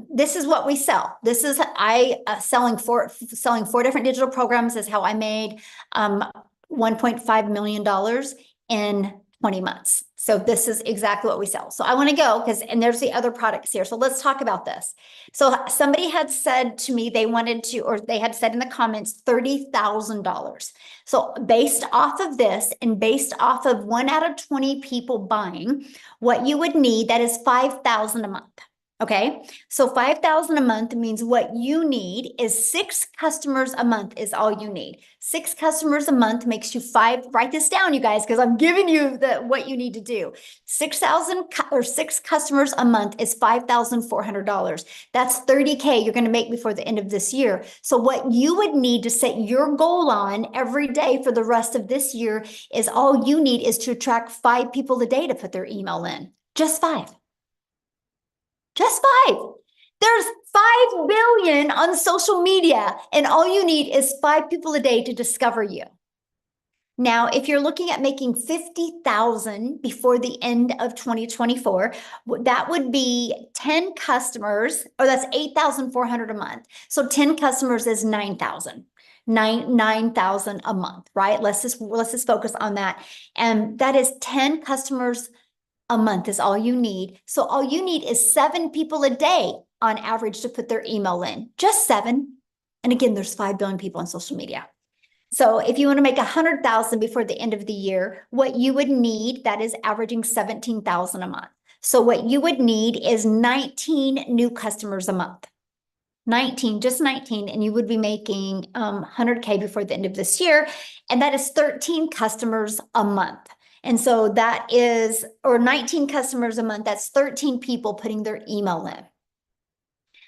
this is what we sell. This is selling 4 different digital programs is how I made $1.5 million in 20 months. So this is exactly what we sell. So I want to go and there's the other products here. So let's talk about this. So somebody had said to me, they wanted to, or they had said in the comments, $30,000. So based off of this and based off of 1 out of 20 people buying, what you would need, that is $5,000 a month. Okay, so $5,000 a month means what you need is 6 customers a month is all you need. 6 customers a month makes you 5. Write this down, you guys, because I'm giving you what you need to do. 6 customers a month is $5,400. That's $30K you're going to make before the end of this year. So what you would need to set your goal on every day for the rest of this year is all you need is to attract 5 people a day to put their email in. Just 5. Just 5. There's 5 billion on social media, and all you need is 5 people a day to discover you. Now, if you're looking at making 50,000 before the end of 2024, that would be 10 customers, or that's 8,400 a month. So 10 customers is 9,000. 9,000 a month, right? Let's just focus on that. And that is 10 customers a month is all you need. So all you need is 7 people a day on average to put their email in. Just 7. And again, there's 5 billion people on social media. So if you want to make 100,000 before the end of the year, what you would need, that is averaging 17,000 a month. So what you would need is 19 new customers a month. 19, just 19, and you would be making 100K before the end of this year. And that is 13 customers a month. And so that is, or 19 customers a month, that's 13 people putting their email in.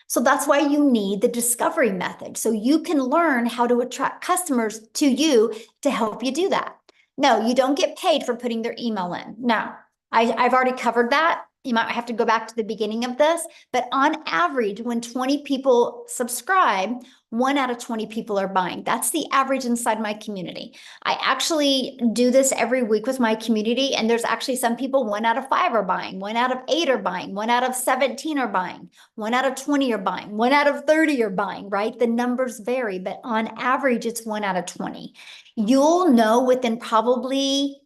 So that's why you need the discovery method. So you can learn how to attract customers to you to help you do that. No, you don't get paid for putting their email in. Now, I've already covered that. You might have to go back to the beginning of this, but on average, when 20 people subscribe, 1 out of 20 people are buying. That's the average inside my community. I actually do this every week with my community, and there's actually some people 1 out of 5 are buying, 1 out of 8 are buying, 1 out of 17 are buying, 1 out of 20 are buying, 1 out of 30 are buying, right? The numbers vary, but on average, it's 1 out of 20. You'll know within probably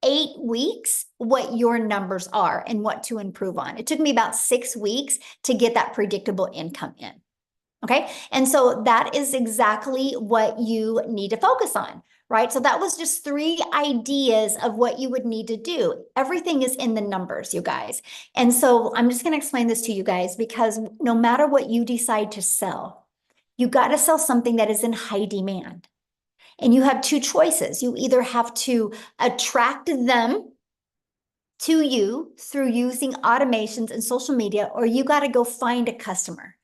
8 weeks what your numbers are and what to improve on. It took me about 6 weeks to get that predictable income in. Okay. And so that is exactly what you need to focus on, right? So that was just 3 ideas of what you would need to do. Everything is in the numbers, you guys. And so I'm just going to explain this to you guys because no matter what you decide to sell, you got to sell something that is in high demand. And you have 2 choices. You either have to attract them to you through using automations and social media, or you got to go find a customer.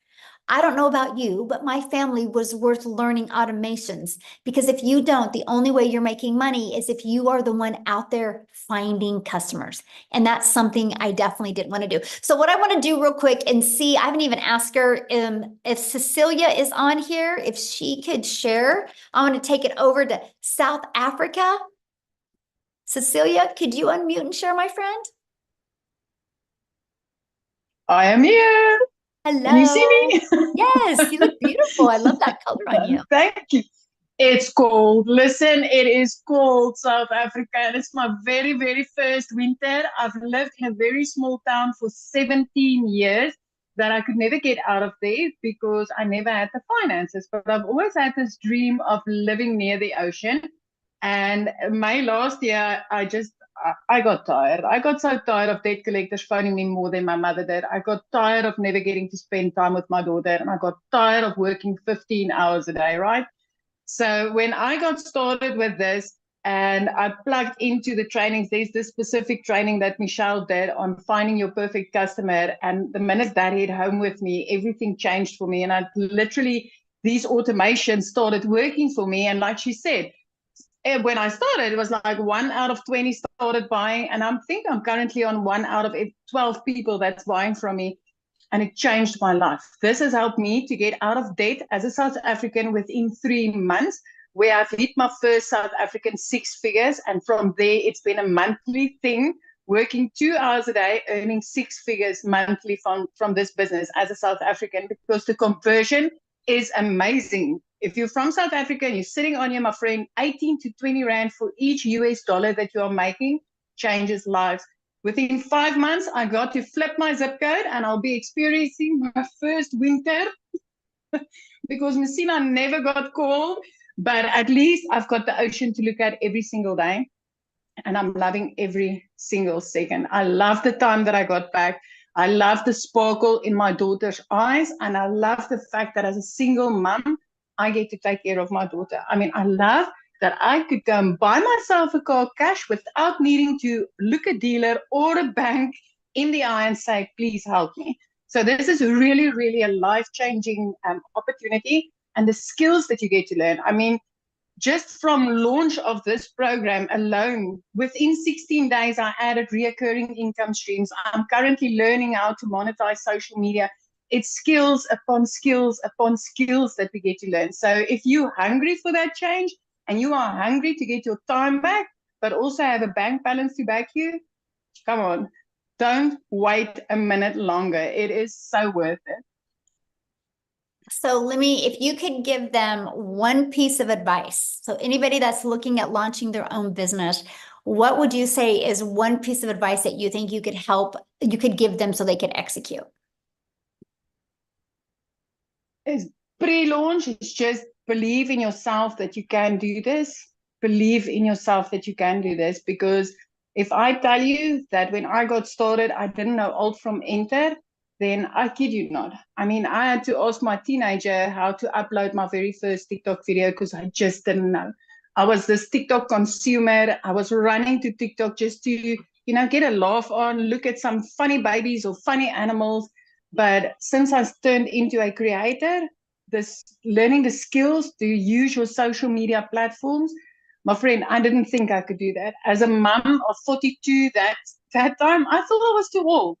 I don't know about you, but my family was worth learning automations because if you don't, the only way you're making money is if you are the one out there finding customers. And that's something I definitely didn't want to do. So what I want to do real quick and see, I haven't even asked her if Cecilia is on here, if she could share. I want to take it over to South Africa. Cecilia, could you unmute and share, my friend?
I am here.
Hello.
Can you see me?
Yes, you look beautiful. I love that color on you.
Thank you. It's cold. Listen, it is cold, South Africa, and it's my very, very first winter. I've lived in a very small town for 17 years that I could never get out of there because I never had the finances. But I've always had this dream of living near the ocean. And May last year, I got tired. I got so tired of debt collectors phoning me more than my mother did. I got tired of never getting to spend time with my daughter. And I got tired of working 15 hours a day, right? So when I got started with this and I plugged into the trainings, there's this specific training that Michelle did on finding your perfect customer. And the minute that hit home with me, everything changed for me. And I literally, these automations started working for me. And like she said, when I started, it was like 1 out of 20 started buying. And I think I'm currently on 1 out of 12 people that's buying from me. And it changed my life. This has helped me to get out of debt as a South African within 3 months, where I've hit my first South African 6 figures. And from there, it's been a monthly thing, working 2 hours a day, earning 6 figures monthly from this business as a South African, because the conversion is amazing. If you're from South Africa and you're sitting on here, my friend, 18 to 20 Rand for each US dollar that you are making changes lives. Within 5 months, I got to flip my zip code and I'll be experiencing my first winter because Messina never got cold, but at least I've got the ocean to look at every single day and I'm loving every single second. I love the time that I got back. I love the sparkle in my daughter's eyes, and I love the fact that as a single mom, I get to take care of my daughter. I mean, I love that I could go and buy myself a car cash without needing to look a dealer or a bank in the eye and say, please help me. So this is really, really a life-changing opportunity, and the skills that you get to learn. I mean, just from launch of this program alone, within 16 days, I added reoccurring income streams. I'm currently learning how to monetize social media. It's skills upon skills upon skills that we get to learn. So if you're hungry for that change and you are hungry to get your time back, but also have a bank balance to back you, come on, don't wait a minute longer. It is so worth it.
So if you could give them one piece of advice, so anybody that's looking at launching their own business, what would you say is one piece of advice that you think you could give them so they could execute?
It's pre-launch. It's just believe in yourself that you can do this. Believe in yourself that you can do this, because if I tell you that when I got started, I didn't know alt from enter, then I kid you not. I mean, I had to ask my teenager how to upload my very first TikTok video because I just didn't know. I was this TikTok consumer. I was running to TikTok just to, get a laugh on, look at some funny babies or funny animals. But since I turned into a creator, learning the skills to use your social media platforms, my friend, I didn't think I could do that. As a mom of 42, that time, I thought I was too old.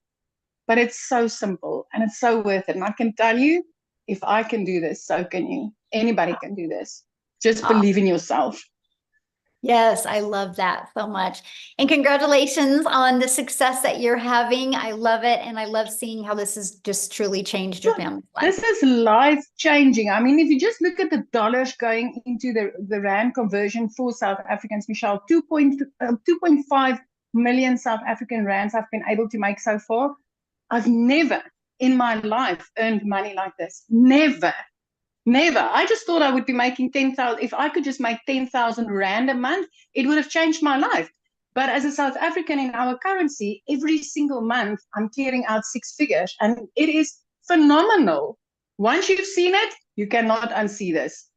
But it's so simple and it's so worth it. And I can tell you, if I can do this, so can you. Anybody can do this. Just believe in yourself.
Yes, I love that so much. And congratulations on the success that you're having. I love it. And I love seeing how this has just truly changed your family's life.
This is life changing. I mean, if you just look at the dollars going into the Rand conversion for South Africans, Michelle, 2.5 million South African Rands I've been able to make so far. I've never in my life earned money like this. Never. Never. I just thought I would be making 10,000. If I could just make 10,000 Rand a month, it would have changed my life. But as a South African in our currency, every single month I'm clearing out 6 figures, and it is phenomenal. Once you've seen it, you cannot unsee this.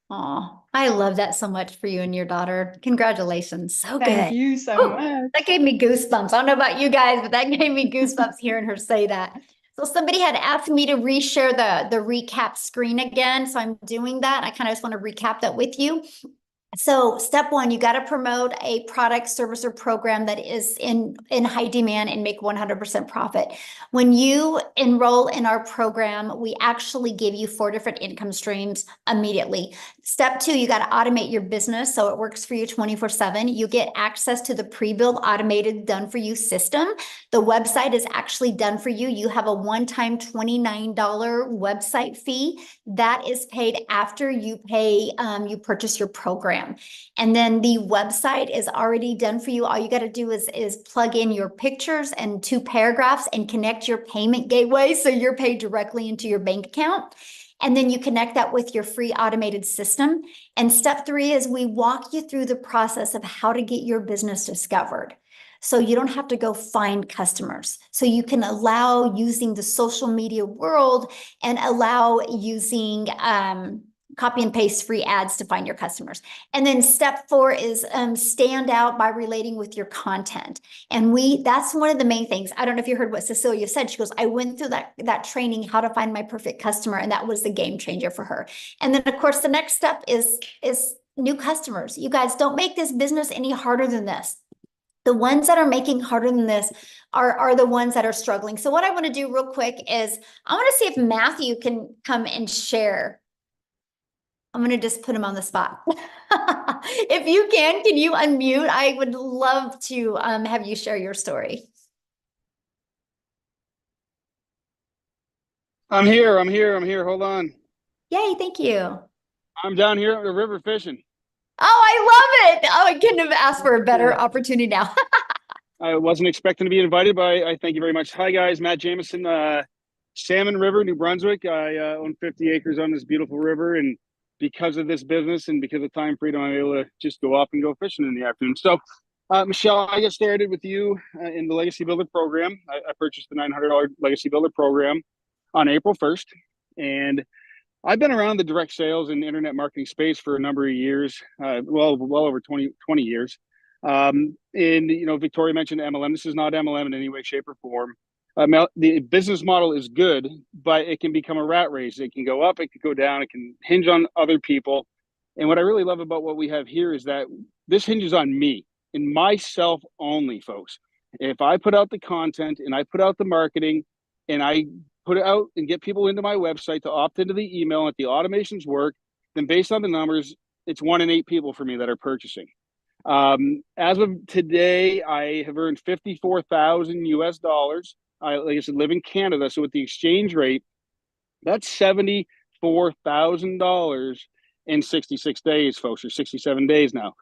Oh, I love that so much for you and your daughter. Congratulations. So
Thank
good.
you so
Ooh,
much.
that gave me goosebumps. I don't know about you guys, but that gave me goosebumps hearing her say that. So somebody had asked me to reshare the recap screen again. So I'm doing that. I kind of just want to recap that with you. So step one, you got to promote a product, service, or program that is in high demand and make 100% profit. When you enroll in our program, we actually give you 4 different income streams immediately. Step two, you got to automate your business so it works for you 24/7. You get access to the pre-built automated done for you system. The website is actually done for you. You have a one-time $29 website fee that is paid after you pay, you purchase your program. And then the website is already done for you. All you got to do is plug in your pictures and 2 paragraphs and connect your payment gateway. So you're paid directly into your bank account. And then you connect that with your free automated system. And step 3 is we walk you through the process of how to get your business discovered. So you don't have to go find customers. So you can allow using the social media world and allow using copy and paste free ads to find your customers. And then step 4 is stand out by relating with your content. And that's one of the main things. I don't know if you heard what Cecilia said. She goes, I went through that training, how to find my perfect customer. And that was the game changer for her. And then of course, the next step is new customers. You guys don't make this business any harder than this. The ones that are making harder than this are the ones that are struggling. So what I want to do real quick is I want to see if Matthew can come and share. I'm going to just put him on the spot. If you can you unmute? I would love to have you share your story.
I'm here. Hold on.
Yay, thank you.
I'm down here at the river fishing.
Oh, I love it. Oh, I couldn't have asked for a better opportunity now.
I wasn't expecting to be invited, but I thank you very much. Hi, guys. Matt Jameson, Salmon River, New Brunswick. I own 50 acres on this beautiful river. And because of this business and because of time freedom, I'm able to just go up and go fishing in the afternoon. So, Michelle, I got started with you in the Legacy Builder program. I purchased the $900 Legacy Builder program on April 1st. And I've been around the direct sales and internet marketing space for a number of years, well over 20 years. And, Victoria mentioned MLM. This is not MLM in any way, shape, or form. The business model is good, but it can become a rat race. It can go up, it can go down, it can hinge on other people. And what I really love about what we have here is that this hinges on me and myself only, folks. If I put out the content and I put out the marketing and I put it out and get people into my website to opt into the email and if the automations work, then based on the numbers, it's 1 in 8 people for me that are purchasing. As of today, I have earned 54,000 US dollars. Like I said, live in Canada. So with the exchange rate, that's $74,000 in 66 days, folks, or 67 days now,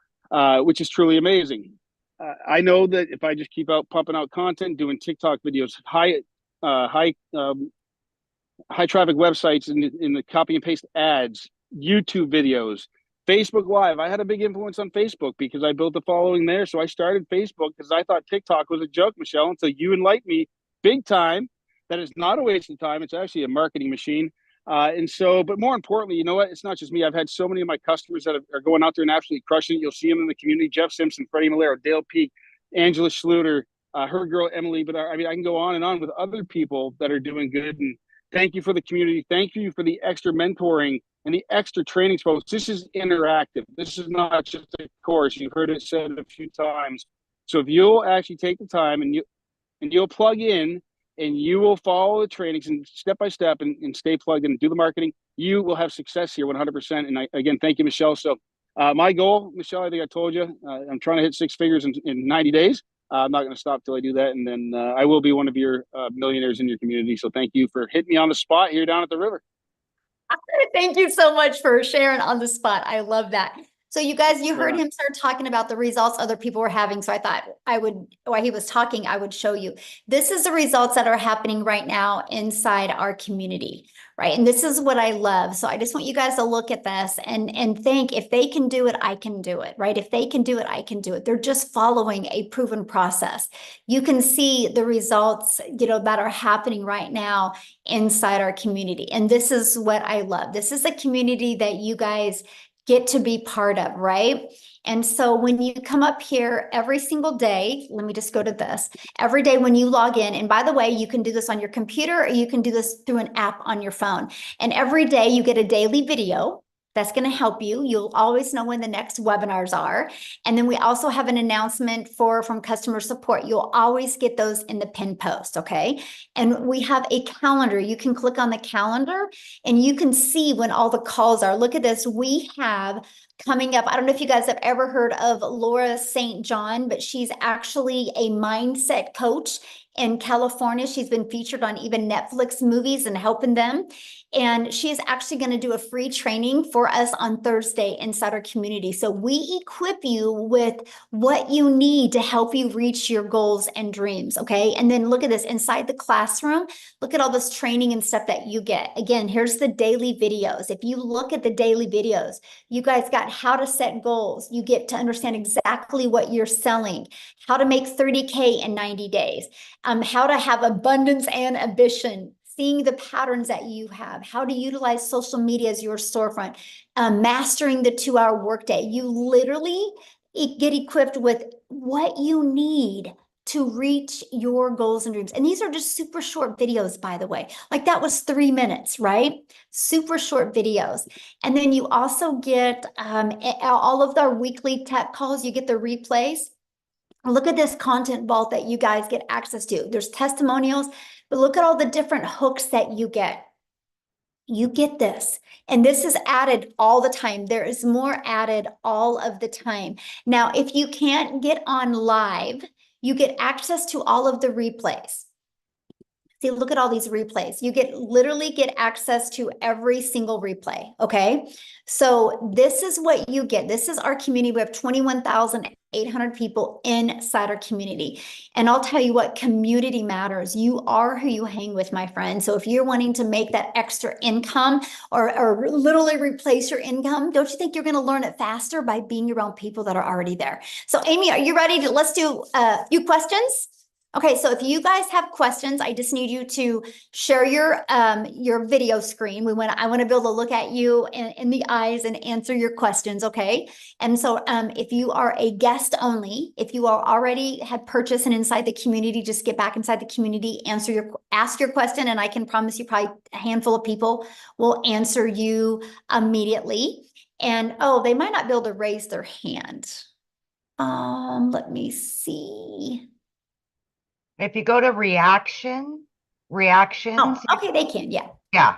which is truly amazing. I know that if I just keep out pumping out content, doing TikTok videos, high traffic websites in the copy and paste ads, YouTube videos, Facebook Live. I had a big influence on Facebook because I built a following there. So I started Facebook because I thought TikTok was a joke, Michelle, until you enlightened me big time that it's not a waste of time. It's actually a marketing machine. But more importantly, you know what? It's not just me. I've had so many of my customers that are going out there and absolutely crushing it. You'll see them in the community. Jeff Simpson, Freddie Malero, Dale Peak, Angela Schluter, her girl, Emily. But I mean, I can go on and on with other people that are doing good. And thank you for the community. Thank you for the extra mentoring and the extra trainings, folks. This is interactive. This is not just a course. You've heard it said a few times. So if you'll actually take the time and you'll plug in and you will follow the trainings and step by step and stay plugged in and do the marketing, you will have success here 100%. And again, thank you, Michelle. So my goal, Michelle, I think I told you, I'm trying to hit 6 figures in 90 days. I'm not going to stop till I do that. And then I will be one of your millionaires in your community. So thank you for hitting me on the spot here down at the river.
Thank you so much for sharing on the spot. I love that. So you guys, you heard
Right on.
him start talking about the results other people were having. So I thought I would, while he was talking, I would show you. This is the results that are happening right now inside our community, right? And this is what I love. So I just want you guys to look at this and think, if they can do it, I can do it, right? If they can do it, I can do it. They're just following a proven process. You can see the results, that are happening right now inside our community. And this is what I love. This is a community that you guys get to be part of, right? And so when you come up here every single day, let me just go to this. Every day when you log in, and by the way, you can do this on your computer or you can do this through an app on your phone. And every day you get a daily video. That's going to help you. You'll always know when the next webinars are. And then we also have an announcement from customer support. You'll always get those in the pin post, okay? And we have a calendar. You can click on the calendar and you can see when all the calls are. Look at this. We have coming up, I don't know if you guys have ever heard of Laura St. John, but she's actually a mindset coach in California. She's been featured on even Netflix movies and helping them. And she is actually going to do a free training for us on Thursday inside our community. So we equip you with what you need to help you reach your goals and dreams. Okay. And then look at this inside the classroom. Look at all this training and stuff that you get. Again, here's the daily videos. If you look at the daily videos, you guys got how to set goals. You get to understand exactly what you're selling, how to make 30K in 90 days, how to have abundance and ambition, seeing the patterns that you have, how to utilize social media as your storefront, mastering the 2-hour workday. You literally get equipped with what you need to reach your goals and dreams. And these are just super short videos, by the way. Like that was 3 minutes, right? Super short videos. And then you also get all of our weekly tech calls. You get the replays. Look at this content vault that you guys get access to. There's testimonials, but look at all the different hooks that you get. You get this, and this is added all the time. There is more added all of the time. Now, if you can't get on live, you get access to all of the replays. See, look at all these replays. You literally get access to every single replay, okay? So this is what you get. This is our community. We have 21,800 people inside our community. And I'll tell you what, community matters. You are who you hang with, my friend. So if you're wanting to make that extra income or literally replace your income, don't you think you're going to learn it faster by being around people that are already there? So Amy, are you ready let's do a few questions? Okay, so if you guys have questions, I just need you to share your video screen. I want to be able to look at you in the eyes and answer your questions, okay? And so if you are a guest only, if you are already had purchased and inside the community, just get back inside the community, ask your question, and I can promise you probably a handful of people will answer you immediately. And they might not be able to raise their hand. Let me see.
If you go to reactions.
Oh, okay, they can, yeah.
Yeah.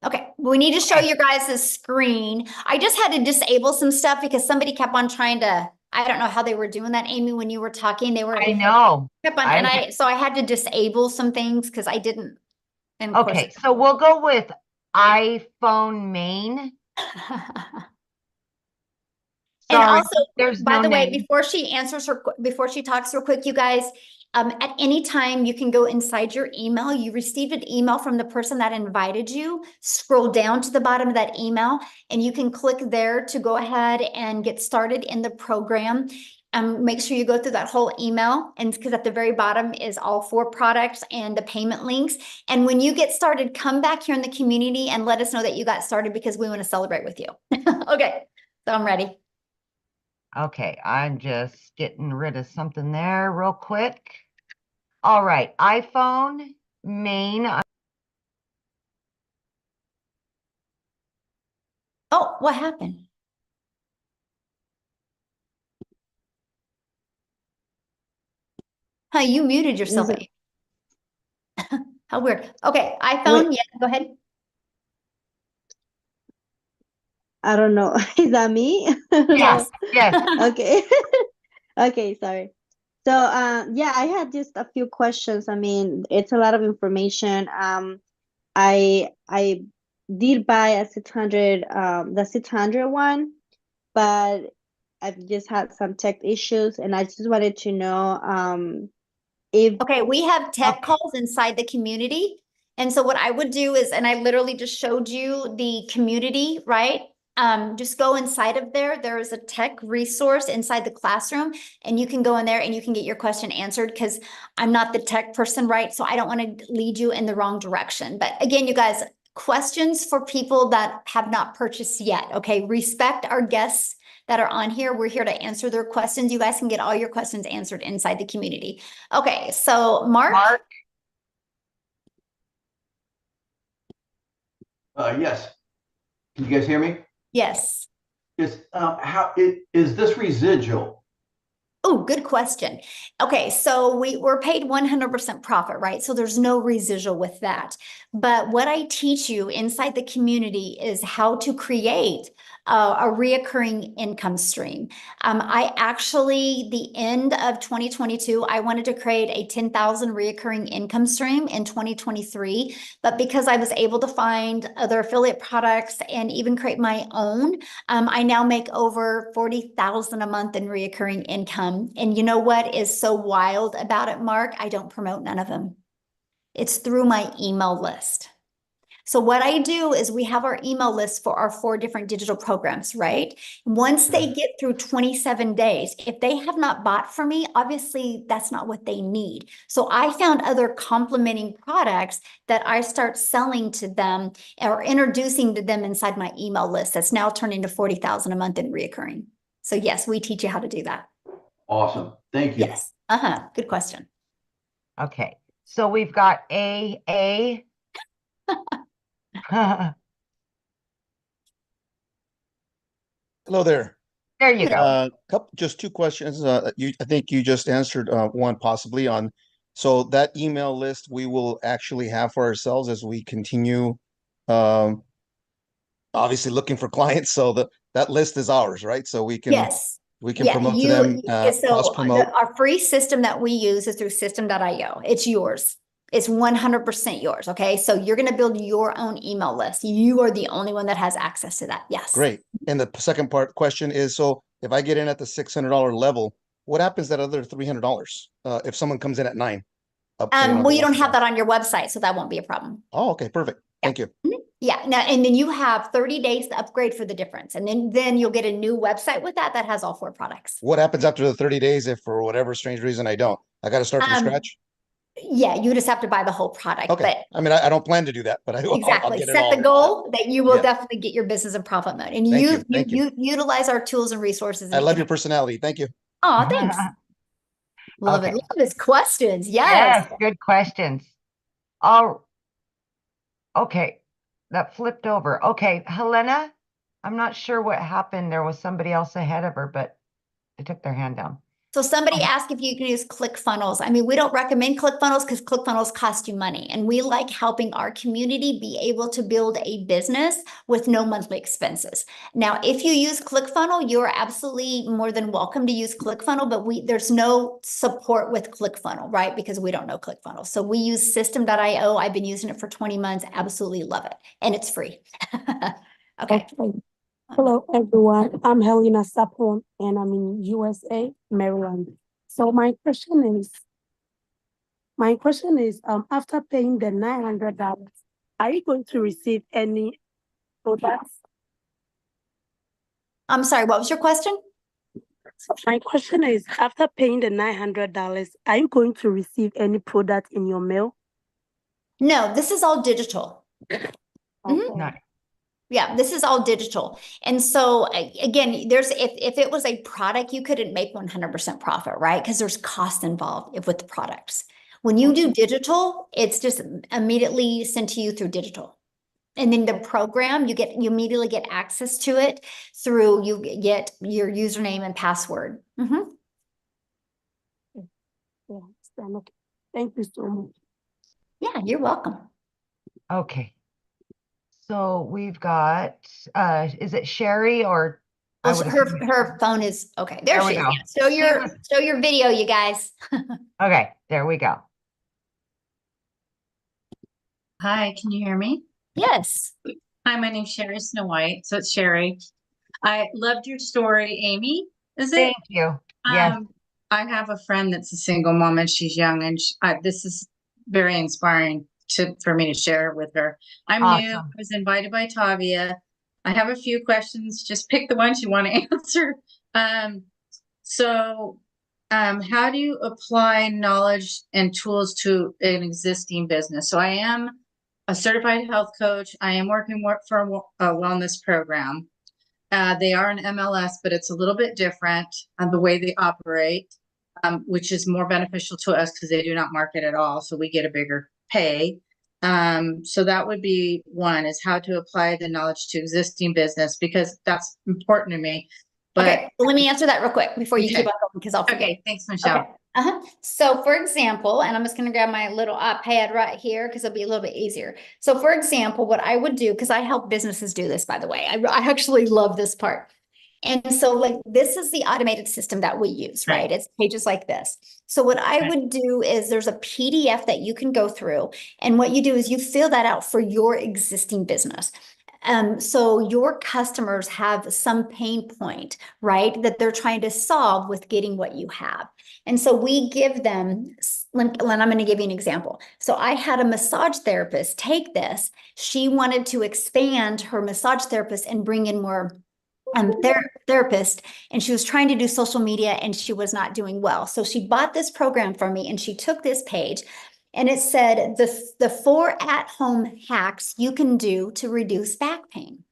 Okay, we need to show you guys the screen. I just had to disable some stuff because somebody kept on trying to, I don't know how they were doing that, Amy, when you were talking.
I know.
So I had to disable some things because I didn't. And of
Okay, so we'll go with iPhone main.
And
Sorry,
also,
there's
by
no
the way,
name.
before she talks real quick, you guys, at any time you can go inside your email. You received an email from the person that invited you. Scroll down to the bottom of that email, and you can click there to go ahead and get started in the program. Make sure you go through that whole email, and because at the very bottom is all 4 products and the payment links. And when you get started, come back here in the community and let us know that you got started because we want to celebrate with you. Okay, so I'm ready.
Okay, I'm just getting rid of something there real quick. All right, iPhone main.
Oh, what happened? Huh, you muted yourself. How weird. Okay, iPhone, yeah, go ahead.
I don't know. Is that me?
Yes, yes.
Okay. Okay, sorry. So, yeah, I had just a few questions. I mean, it's a lot of information. I did buy a 600, the 600 one, but I've just had some tech issues, and I just wanted to know if
Okay, we have tech
Okay.
calls inside the community. And so what I would do is, and I literally just showed you the community, right? Just go inside of there. There is a tech resource inside the classroom, and you can go in there and you can get your question answered because I'm not the tech person, right? So I don't want to lead you in the wrong direction. But again, you guys, questions for people that have not purchased yet. Okay, respect our guests that are on here. We're here to answer their questions. You guys can get all your questions answered inside the community. Okay, so Mark?
Mark,
Yes. Can you guys hear me?
Yes.
Is this residual?
Oh, good question. Okay, so we're paid 100% profit, right? So there's no residual with that. But what I teach you inside the community is how to create a reoccurring income stream. I actually, the end of 2022, I wanted to create a 10,000 reoccurring income stream in 2023. But because I was able to find other affiliate products and even create my own, I now make over 40,000 a month in reoccurring income. And you know what is so wild about it, Mark? I don't promote none of them. It's through my email list. So what I do is we have our email list for our 4 different digital programs, right? Once they get through 27 days, if they have not bought from me, obviously that's not what they need. So I found other complementing products that I start selling to them or introducing to them inside my email list that's now turned into 40,000 a month in reoccurring. So yes, we teach you how to do that.
Awesome. Thank you.
Yes. Good question.
okay. So we've got A.
Hello there.
There you go.
Just 2 questions. I think you just answered one possibly on. So that email list we will actually have for ourselves as we continue, obviously looking for clients. So that list is ours, right? So we can
Yes.
promote to them, cross promote.
Our free system that we use is through system.io. It's yours. It's 100% yours. Okay. So you're going to build your own email list. You are the only one that has access to that. Yes.
Great. And the second part question is, so if I get in at the $600 level, what happens at other $300? If someone comes in at 9?
Well, you don't have that on your website, so that won't be a problem.
Oh, okay. Perfect. Thank you.
Yeah. Now, and then you have 30 days to upgrade for the difference. And then you'll get a new website with that has all 4 products.
What happens after the 30 days if for whatever strange reason I don't? I got to start from scratch?
Yeah, you just have to buy the whole product.
Okay.
But
I mean, I don't plan to do that, but I'll
exactly.
get it
Set
all.
the goal that you will
Yeah.
definitely get your business in profit mode. And
Thank you.
you utilize our tools and resources.
I love your personality. Thank you.
Oh, thanks. Love
Okay.
it. Love his questions. Yes.
Yes, good questions. Oh, okay. That flipped over. Okay, Helena, I'm not sure what happened. There was somebody else ahead of her, but they took their hand down.
So somebody asked if you can use ClickFunnels. I mean, we don't recommend ClickFunnels because ClickFunnels cost you money. And we like helping our community be able to build a business with no monthly expenses. Now, if you use ClickFunnels, you're absolutely more than welcome to use ClickFunnels, but there's no support with ClickFunnels, right? Because we don't know ClickFunnels. So we use System.io. I've been using it for 20 months. Absolutely love it. And it's free. Okay.
Hello, everyone. I'm Helena Sapon, and I'm in USA, Maryland. So my question is, after paying the $900, are you going to receive any products?
I'm sorry, what was your question?
So my question is, after paying the $900, are you going to receive any product in your mail?
No, this is all digital.
Okay.
Nice.
Yeah, this is all digital. And so again, if it was a product, you couldn't make 100% profit, right? Because there's cost involved with the products. When you do digital, it's just immediately sent to you through digital. And then the program, you immediately get access to it through, you get your username and password.
Yeah, okay. Thank you so much.
Yeah, you're welcome.
Okay. So we've got, is it Sherry or? I
Well,
would
her
assume-
phone is, okay, there
There we
she is.
go.
Yeah. Show your video, you guys.
Okay, there we go.
Hi, can you hear me?
Yes.
Hi, my name's Sherry Snow White. So it's Sherry. I loved your story, Amy. Is it?
Thank you. Yes.
I have a friend that's a single mom and she's young, and this is very inspiring for me to share with her. I'm new. I
Awesome.
was invited by Tavia. I have a few questions. Just pick the ones you want to answer. How do you apply knowledge and tools to an existing business? So I am a certified health coach. I am working for a wellness program. They are an MLS, but it's a little bit different on the way they operate, which is more beneficial to us because they do not market at all. So we get a bigger pay. So that would be one, is how to apply the knowledge to existing business, because that's important to me. But
Okay, so let me answer that real quick before you
Okay.
keep on going, because I'll forget.
okay, thanks, Michelle.
Okay. So for example, and I'm just going to grab my little iPad right here because it'll be a little bit easier. So for example, what I would do, because I help businesses do this, by the way, I actually love this part. And so like, this is the automated system that we use, right? It's pages like this. So what I would do is there's a PDF that you can go through, and what you do is you fill that out for your existing business. So your customers have some pain point, right, that they're trying to solve with getting what you have. And so we give them, and I'm going to give you an example. So I had a massage therapist take this. She wanted to expand her massage therapist and bring in more therapist, and she was trying to do social media and she was not doing well. So she bought this program from me, and she took this page. And it said the 4 at-home hacks you can do to reduce back pain.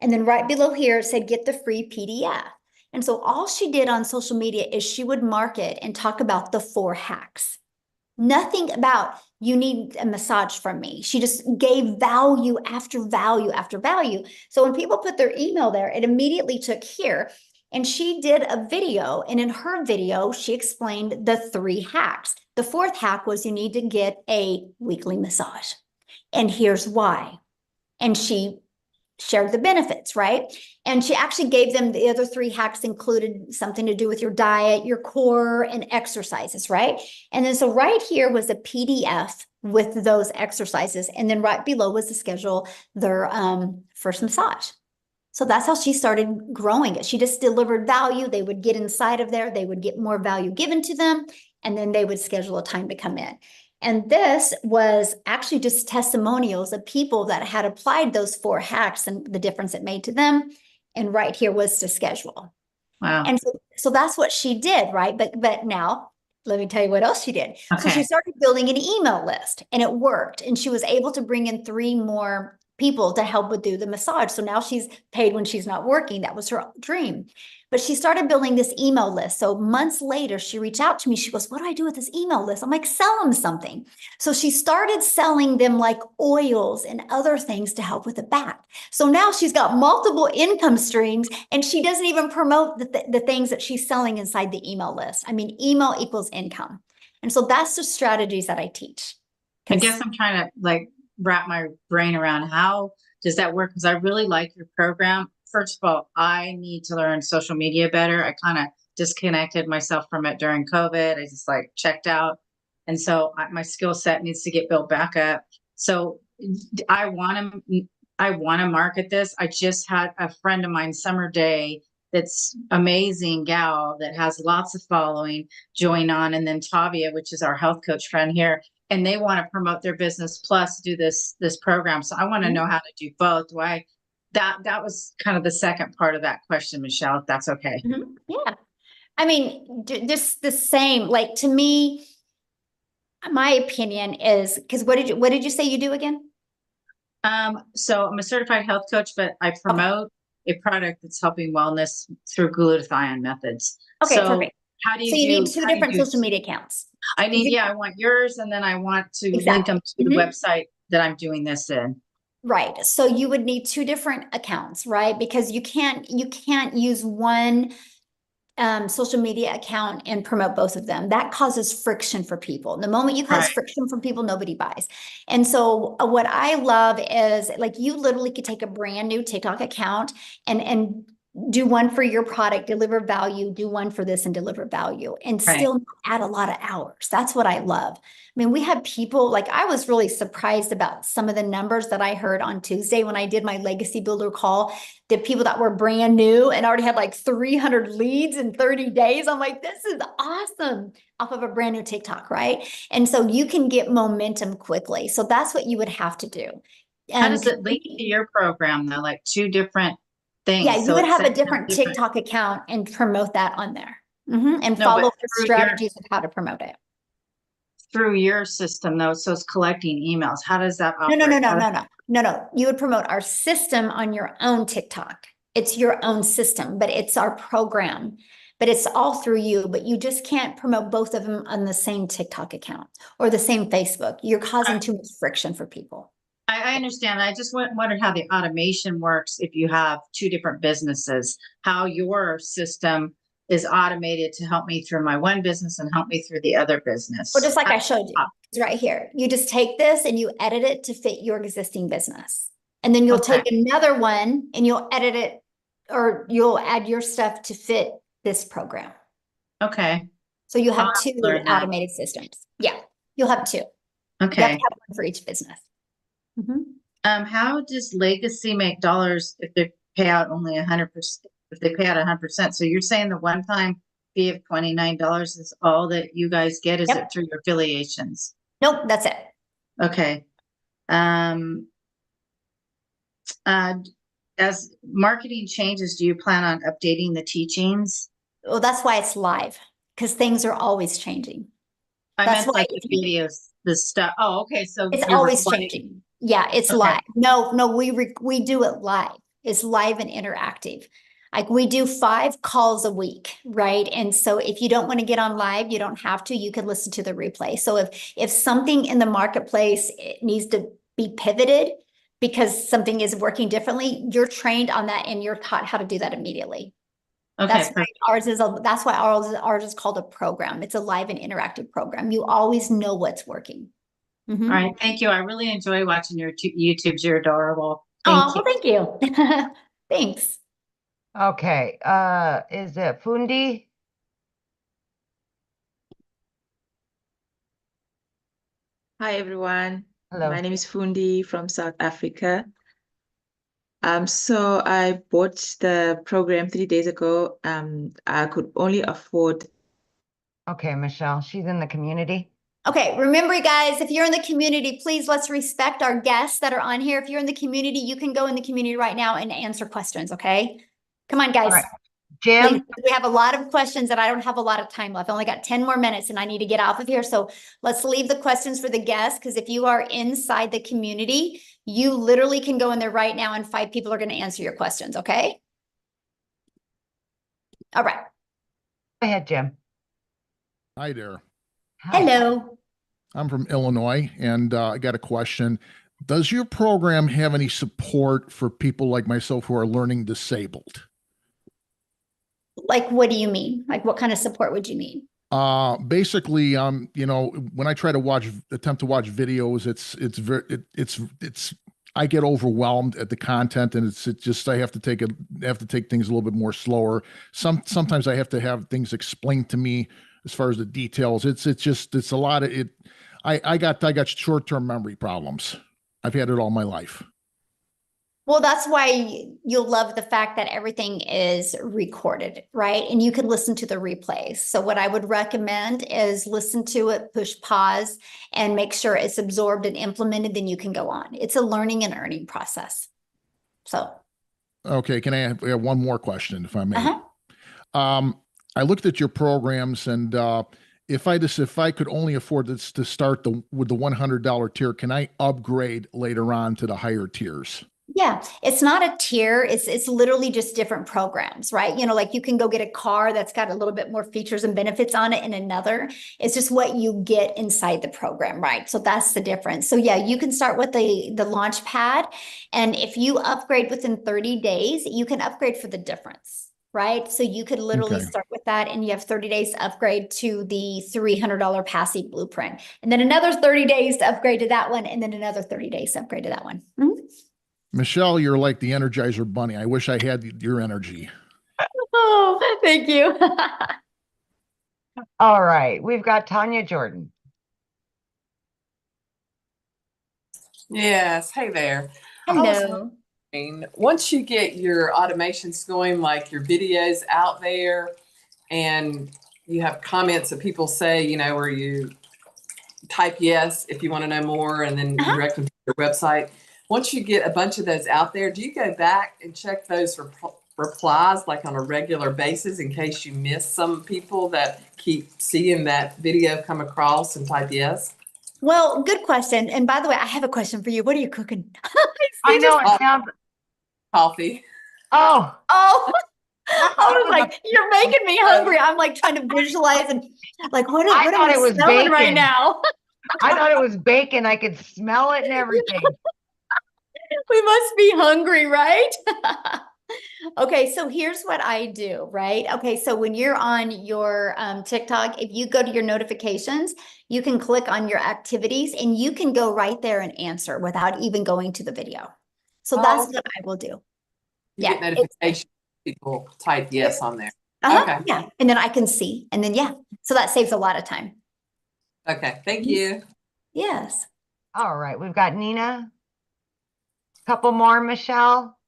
And then right below here, it said, get the free PDF. And so all she did on social media is she would market and talk about the 4 hacks. Nothing about, you need a massage from me. She just gave value after value after value. So when people put their email there, it immediately took here. And she did a video, and in her video, she explained the 3 hacks. The 4th hack was you need to get a weekly massage. And here's why. And she shared the benefits, right? And she actually gave them the other 3 hacks, included something to do with your diet, your core, and exercises, right? And then so right here was a PDF with those exercises. And then right below was to schedule their first massage. So that's how she started growing it. She just delivered value. They would get inside of there. They would get more value given to them, and then they would schedule a time to come in. And this was actually just testimonials of people that had applied those 4 hacks and the difference it made to them. And right here was to schedule.
Wow.
And so that's what she did, right? But now let me tell you what else she did.
Okay.
So she started building an email list, and it worked. And she was able to bring in 3 more people to help with do the massage. So now she's paid when she's not working. That was her dream. But she started building this email list. So months later, she reached out to me. She goes, what do I do with this email list? I'm like, sell them something. So she started selling them like oils and other things to help with the back. So now she's got multiple income streams, and she doesn't even promote the things that she's selling inside the email list. I mean, email equals income. And so that's the strategies that I teach.
I guess I'm trying to like wrap my brain around how does that work? Because I really like your program. First of all, I need to learn social media better. I kind of disconnected myself from it during COVID. I just like checked out. And so my skill set needs to get built back up. So I want to market this. I just had a friend of mine, Summer Day, that's amazing gal that has lots of following, join on. And then Tavia, which is our health coach friend here, and they want to promote their business plus do this program. So I want to know how to do both. That was kind of the second part of that question, Michelle, if that's okay.
Mm-hmm. Yeah. I mean, just the same, like to me, my opinion is, because what did you say you do again?
So I'm a certified health coach, but I promote a product that's helping wellness through glutathione methods.
Okay,
so
perfect.
How do you
so you
do,
need 2 different social media accounts.
I need, I want yours, and then I want to link them to the website that I'm doing this in.
Right. So you would need 2 different accounts, right? Because you can't use one social media account and promote both of them. That causes friction for people. The moment you cause friction for people, nobody buys. And so what I love is like, you literally could take a brand new TikTok account and do one for your product, deliver value, do one for this and deliver value, and
Right.
still add a lot of hours. That's what I love. I mean, we had people, like, I was really surprised about some of the numbers that I heard on Tuesday when I did my legacy builder call. The people that were brand new and already had like 300 leads in 30 days. I'm like, this is awesome, off of a brand new TikTok, right? And so you can get momentum quickly. So that's what you would have to do.
How does it link to your program though? Like two different things.
Yeah, you
So
would
it
have a
sends out
different TikTok account and promote that on there. And
No,
follow
but
the
through your-
strategies of how to promote it.
through your system though. So it's collecting emails. How does that
No,
operate?
no, no, no,
How
no,
does-
no, no, no. You would promote our system on your own TikTok. It's your own system, but it's our program. But it's all through you, but you just can't promote both of them on the same TikTok account or the same Facebook. You're causing too much friction for people.
I understand. I just wondered how the automation works if you have two different businesses, how your system is automated to help me through my one business and help me through the other business.
Well, just like I showed you, it's right here. You just take this and you edit it to fit your existing business. And then you'll
Okay.
take another one and you'll edit it, or you'll add your stuff to fit this program.
Okay,
So you
I'll
have
have
two
to learn that.
automated systems. Yeah, you'll have two. You have to
okay.
have one for each business.
How does Legacy make dollars if they pay out only 100%? If they pay out 100%, so you're saying the one-time fee of $29 is all that you guys get? Is
Yep.
it through your affiliations?
Nope, that's it.
Okay. As marketing changes, do you plan on updating the teachings?
Well, that's why it's live, because things are always changing.
I
That's
meant
why
like the videos, the stuff. Oh, okay. So
It's
you're
always
recording-
changing. Yeah, it's
Okay.
live. No, we do it live. It's live and interactive. Like, we do 5 calls a week, right? And so if you don't want to get on live, you don't have to. You can listen to the replay. So if something in the marketplace, it needs to be pivoted because something is working differently, you're trained on that and you're taught how to do that immediately.
Okay.
That's why that's why ours is called a program. It's a live and interactive program. You always know what's working. Mhm.
All right. Thank you. I really enjoy watching your YouTubes. You're adorable.
Oh,
Thank you.
well, thank you. Thanks.
Okay, is it Fundi?
Hi everyone.
Hello.
My name is Fundi from South Africa. So I bought the program 3 days ago. I could only afford.
Okay, Michelle, she's in the community.
Okay, remember, you guys, if you're in the community, please let's respect our guests that are on here. If you're in the community, you can go in the community right now and answer questions, okay? Come on, guys.
All right. Jim,
Please, we have a lot of questions and I don't have a lot of time left. I only got 10 more minutes and I need to get off of here. So let's leave the questions for the guests, because if you are inside the community, you literally can go in there right now and 5 people are going to answer your questions, okay? All right.
go ahead, Jim.
Hi there.
Hi.
Hello.
I'm from Illinois, and I got a question. Does your program have any support for people like myself who are learning disabled?
Like, what do you mean? Like, what kind of support would you need?
Basically, you know, when I try to attempt to watch videos, it's I get overwhelmed at the content, and it's just I have to take things a little bit more slower. Sometimes I have to have things explained to me as far as the details. It's a lot of it. I got short-term memory problems. I've had it all my life.
Well, that's why you'll love the fact that everything is recorded, right? And you can listen to the replays. So what I would recommend is listen to it, push pause, and make sure it's absorbed and implemented, then you can go on. It's a learning and earning process. So.
Okay, can I have one more question, if I may?
Uh-huh.
I looked at your programs, and if I could only afford this to start with the $100 tier, can I upgrade later on to the higher tiers?
Yeah, it's not a tier. It's literally just different programs, right? You know, like you can go get a car that's got a little bit more features and benefits on it in another. It's just what you get inside the program, right? So that's the difference. So yeah, you can start with the launch pad. And if you upgrade within 30 days, you can upgrade for the difference, right? So you could literally
Okay.
start with that and you have 30 days to upgrade to the $300 passive blueprint. And then another 30 days to upgrade to that one. And then another 30 days to upgrade to that one. Mhm.
Michelle, you're like the Energizer Bunny. I wish I had your energy.
Oh, thank you.
All right, we've got Tanya Jordan.
Yes, hey there. I was
Hello.
wondering, once you get your automations going, like your videos out there, and you have comments that people say, you know, where you type yes if you want to know more, and then you direct them to your website. Once you get a bunch of those out there, do you go back and check those replies like on a regular basis in case you miss some people that keep seeing that video come across and type yes?
Well, good question. And by the way, I have a question for you. What are you cooking?
I know it sounds.
Coffee.
Oh.
Oh. I was like, you're making me hungry. I'm like trying to visualize and like, what
I
am
thought
I
it was
smelling right
bacon.
now?
I thought it was bacon. I could smell it and everything.
We must be hungry, right? Okay, so here's what I do, right? Okay, so when you're on your TikTok, if you go to your notifications, you can click on your activities and you can go right there and answer without even going to the video. So that's what I will do.
You get notifications. People type yes on there. Okay.
Yeah, and then I can see, and then so that saves a lot of time.
Okay, thank you.
Yes.
All right, we've got Nina. Couple more, Michelle.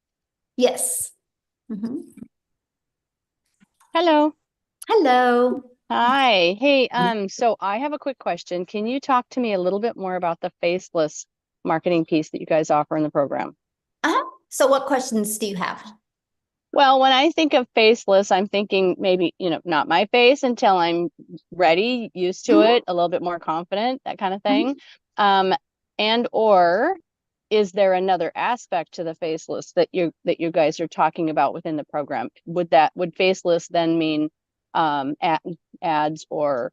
Yes.
Hello.
Hello.
Hi. Hey, so I have a quick question. Can you talk to me a little bit more about the faceless marketing piece that you guys offer in the program?
So what questions do you have?
Well, when I think of faceless, I'm thinking maybe, not my face until I'm ready, used to it, a little bit more confident, that kind of thing. And or is there another aspect to the faceless that you guys are talking about within the program? Would faceless then mean ads or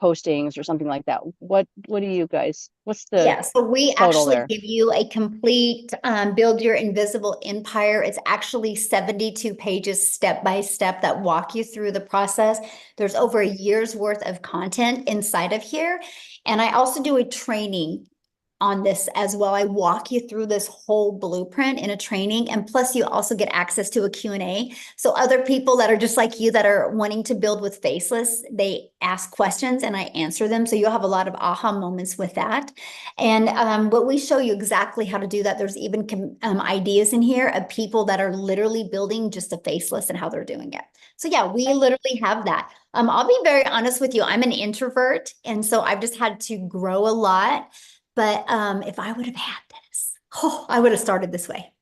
postings or something like that? What do you guys, what's the
so we
total
actually
there?
give you a complete Build Your Invisible Empire. It's actually 72 pages step by step that walk you through the process. There's over a year's worth of content inside of here. And I also do a training on this as well. I walk you through this whole blueprint in a training, and plus you also get access to a Q&A. So other people that are just like you that are wanting to build with faceless, they ask questions and I answer them. So you'll have a lot of aha moments with that. And what we show you exactly how to do that. There's even ideas in here of people that are literally building just a faceless and how they're doing it. So yeah, we literally have that. I'll be very honest with you. I'm an introvert, and so I've just had to grow a lot. But if I would have had this, I would have started this way.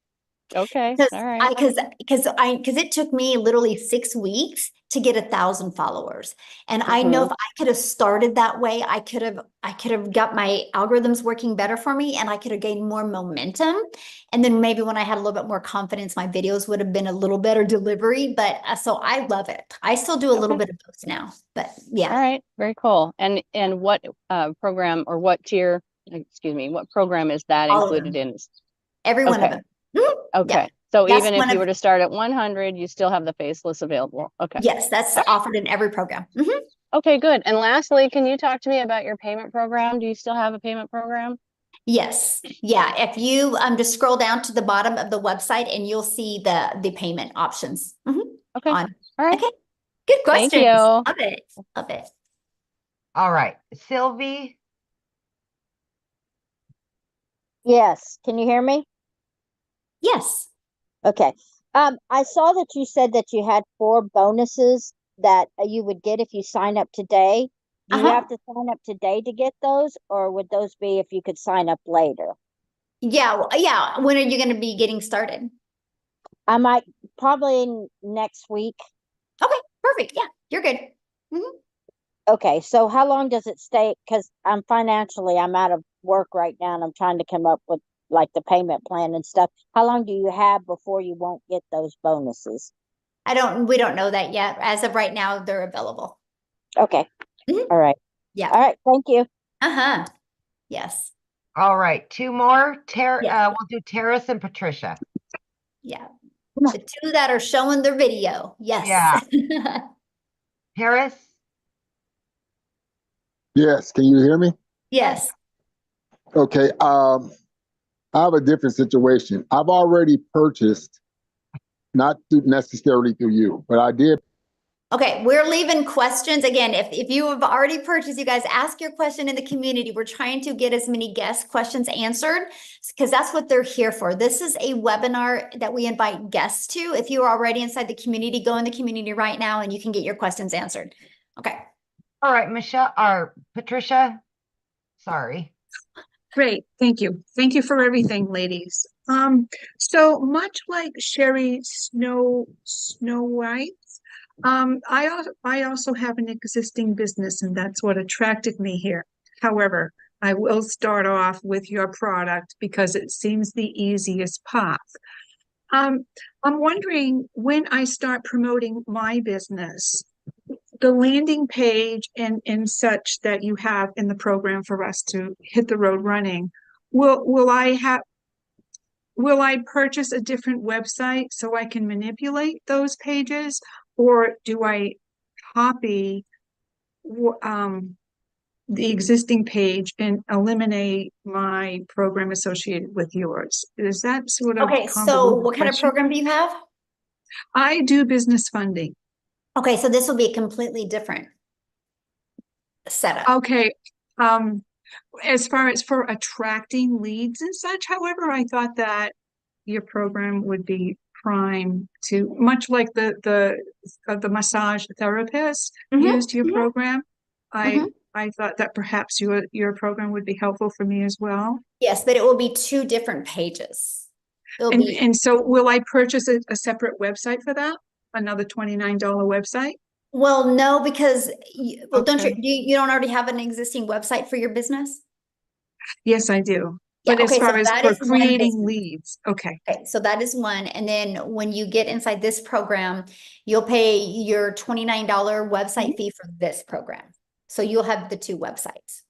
Okay. All right.
Because it took me literally 6 weeks to get 1,000 followers. And I know if I could have started that way, I could have got my algorithms working better for me, and I could have gained more momentum. And then maybe when I had a little bit more confidence, my videos would have been a little better delivery. But so I love it. I still do a little bit of both now, but yeah.
All right. Very cool. And what program or what tier, what program is that
All of
included
them.
in?
Every one of them.
Okay.
Yeah.
So
That's
even if
one
you
of-
were to start at 100, you still have the faceless available. Okay.
Yes, that's offered in every program.
Okay, good. And lastly, can you talk to me about your payment program? Do you still have a payment program?
Yes. Yeah. If you just scroll down to the bottom of the website and you'll see the payment options.
Okay.
All
right.
Okay. Good question.
Thank you.
Love it. Love it.
All right, Sylvie.
Yes. Can you hear me?
Yes.
Okay. I saw that you said that you had 4 bonuses that you would get if you sign up today. Do you have to sign up today to get those, or would those be if you could sign up later?
Yeah. Yeah. When are you going to be getting started?
I might probably next week.
Okay. Perfect. Yeah. You're good.
Okay. So how long does it stay? Because I'm out of work right now, and I'm trying to come up with like the payment plan and stuff. How long do you have before you won't get those bonuses?
We don't know that yet. As of right now, they're available.
Okay. All right.
Yeah.
All right. Thank you.
Yes.
All right, 2 more. We'll do Terrace and Patricia.
Yeah. The 2 that are showing their video. Yes.
Yeah. Terrace?
Yes. Can you hear me?
Yes.
Okay. I have a different situation. I've already purchased, not necessarily through you, but I did.
Okay, we're leaving questions. Again, if you have already purchased, you guys ask your question in the community. We're trying to get as many guest questions answered because that's what they're here for. This is a webinar that we invite guests to. If you are already inside the community, go in the community right now and you can get your questions answered. Okay.
All right, Michelle or Patricia. Sorry.
Great, thank you. Thank you for everything, ladies. So much like Sherry Snow White, I also have an existing business, and that's what attracted me here. However, I will start off with your product because it seems the easiest path. I'm wondering, when I start promoting my business, the landing page and such that you have in the program for us to hit the road running, will I purchase a different website so I can manipulate those pages, or do I copy the existing page and eliminate my program associated with yours? Is that sort of
Okay, so what kind of program do you have?
I do business funding.
Okay, so this will be a completely different setup.
Okay. As far as for attracting leads and such, however, I thought that your program would be prime to, much like the massage therapist used your program. I thought that perhaps your program would be helpful for me as well.
Yes, but it will be two different pages.
And so will I purchase a separate website for that? Another $29 website?
Well, no, because don't you don't already have an existing website for your business?
Yes, I do.
Yeah,
But as
okay,
far
so
as
that
for
is one
creating
business.
leads, okay.
Okay, so that is one. And then when you get inside this program, you'll pay your $29 website fee for this program. So you'll have the two websites.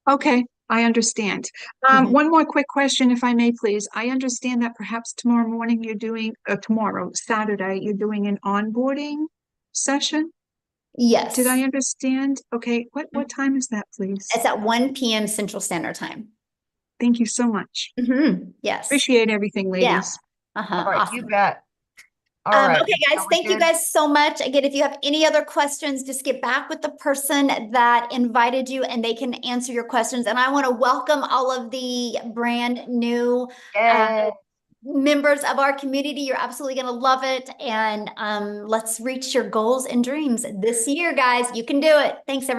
Okay, I understand. One more quick question, if I may, please. I understand that perhaps tomorrow morning you're doing, tomorrow, Saturday, you're doing an onboarding session?
Yes.
Did I understand? Okay, what time is that, please?
It's at 1 p.m. Central Standard Time.
Thank you so much.
Yes.
Appreciate everything, ladies.
Yeah.
All right,
Awesome.
you bet. All right.
Okay, guys, thank you guys so much. Again, if you have any other questions, just get back with the person that invited you and they can answer your questions. And I want to welcome all of the brand new members of our community. You're absolutely going to love it. And let's reach your goals and dreams this year, guys. You can do it. Thanks, everybody.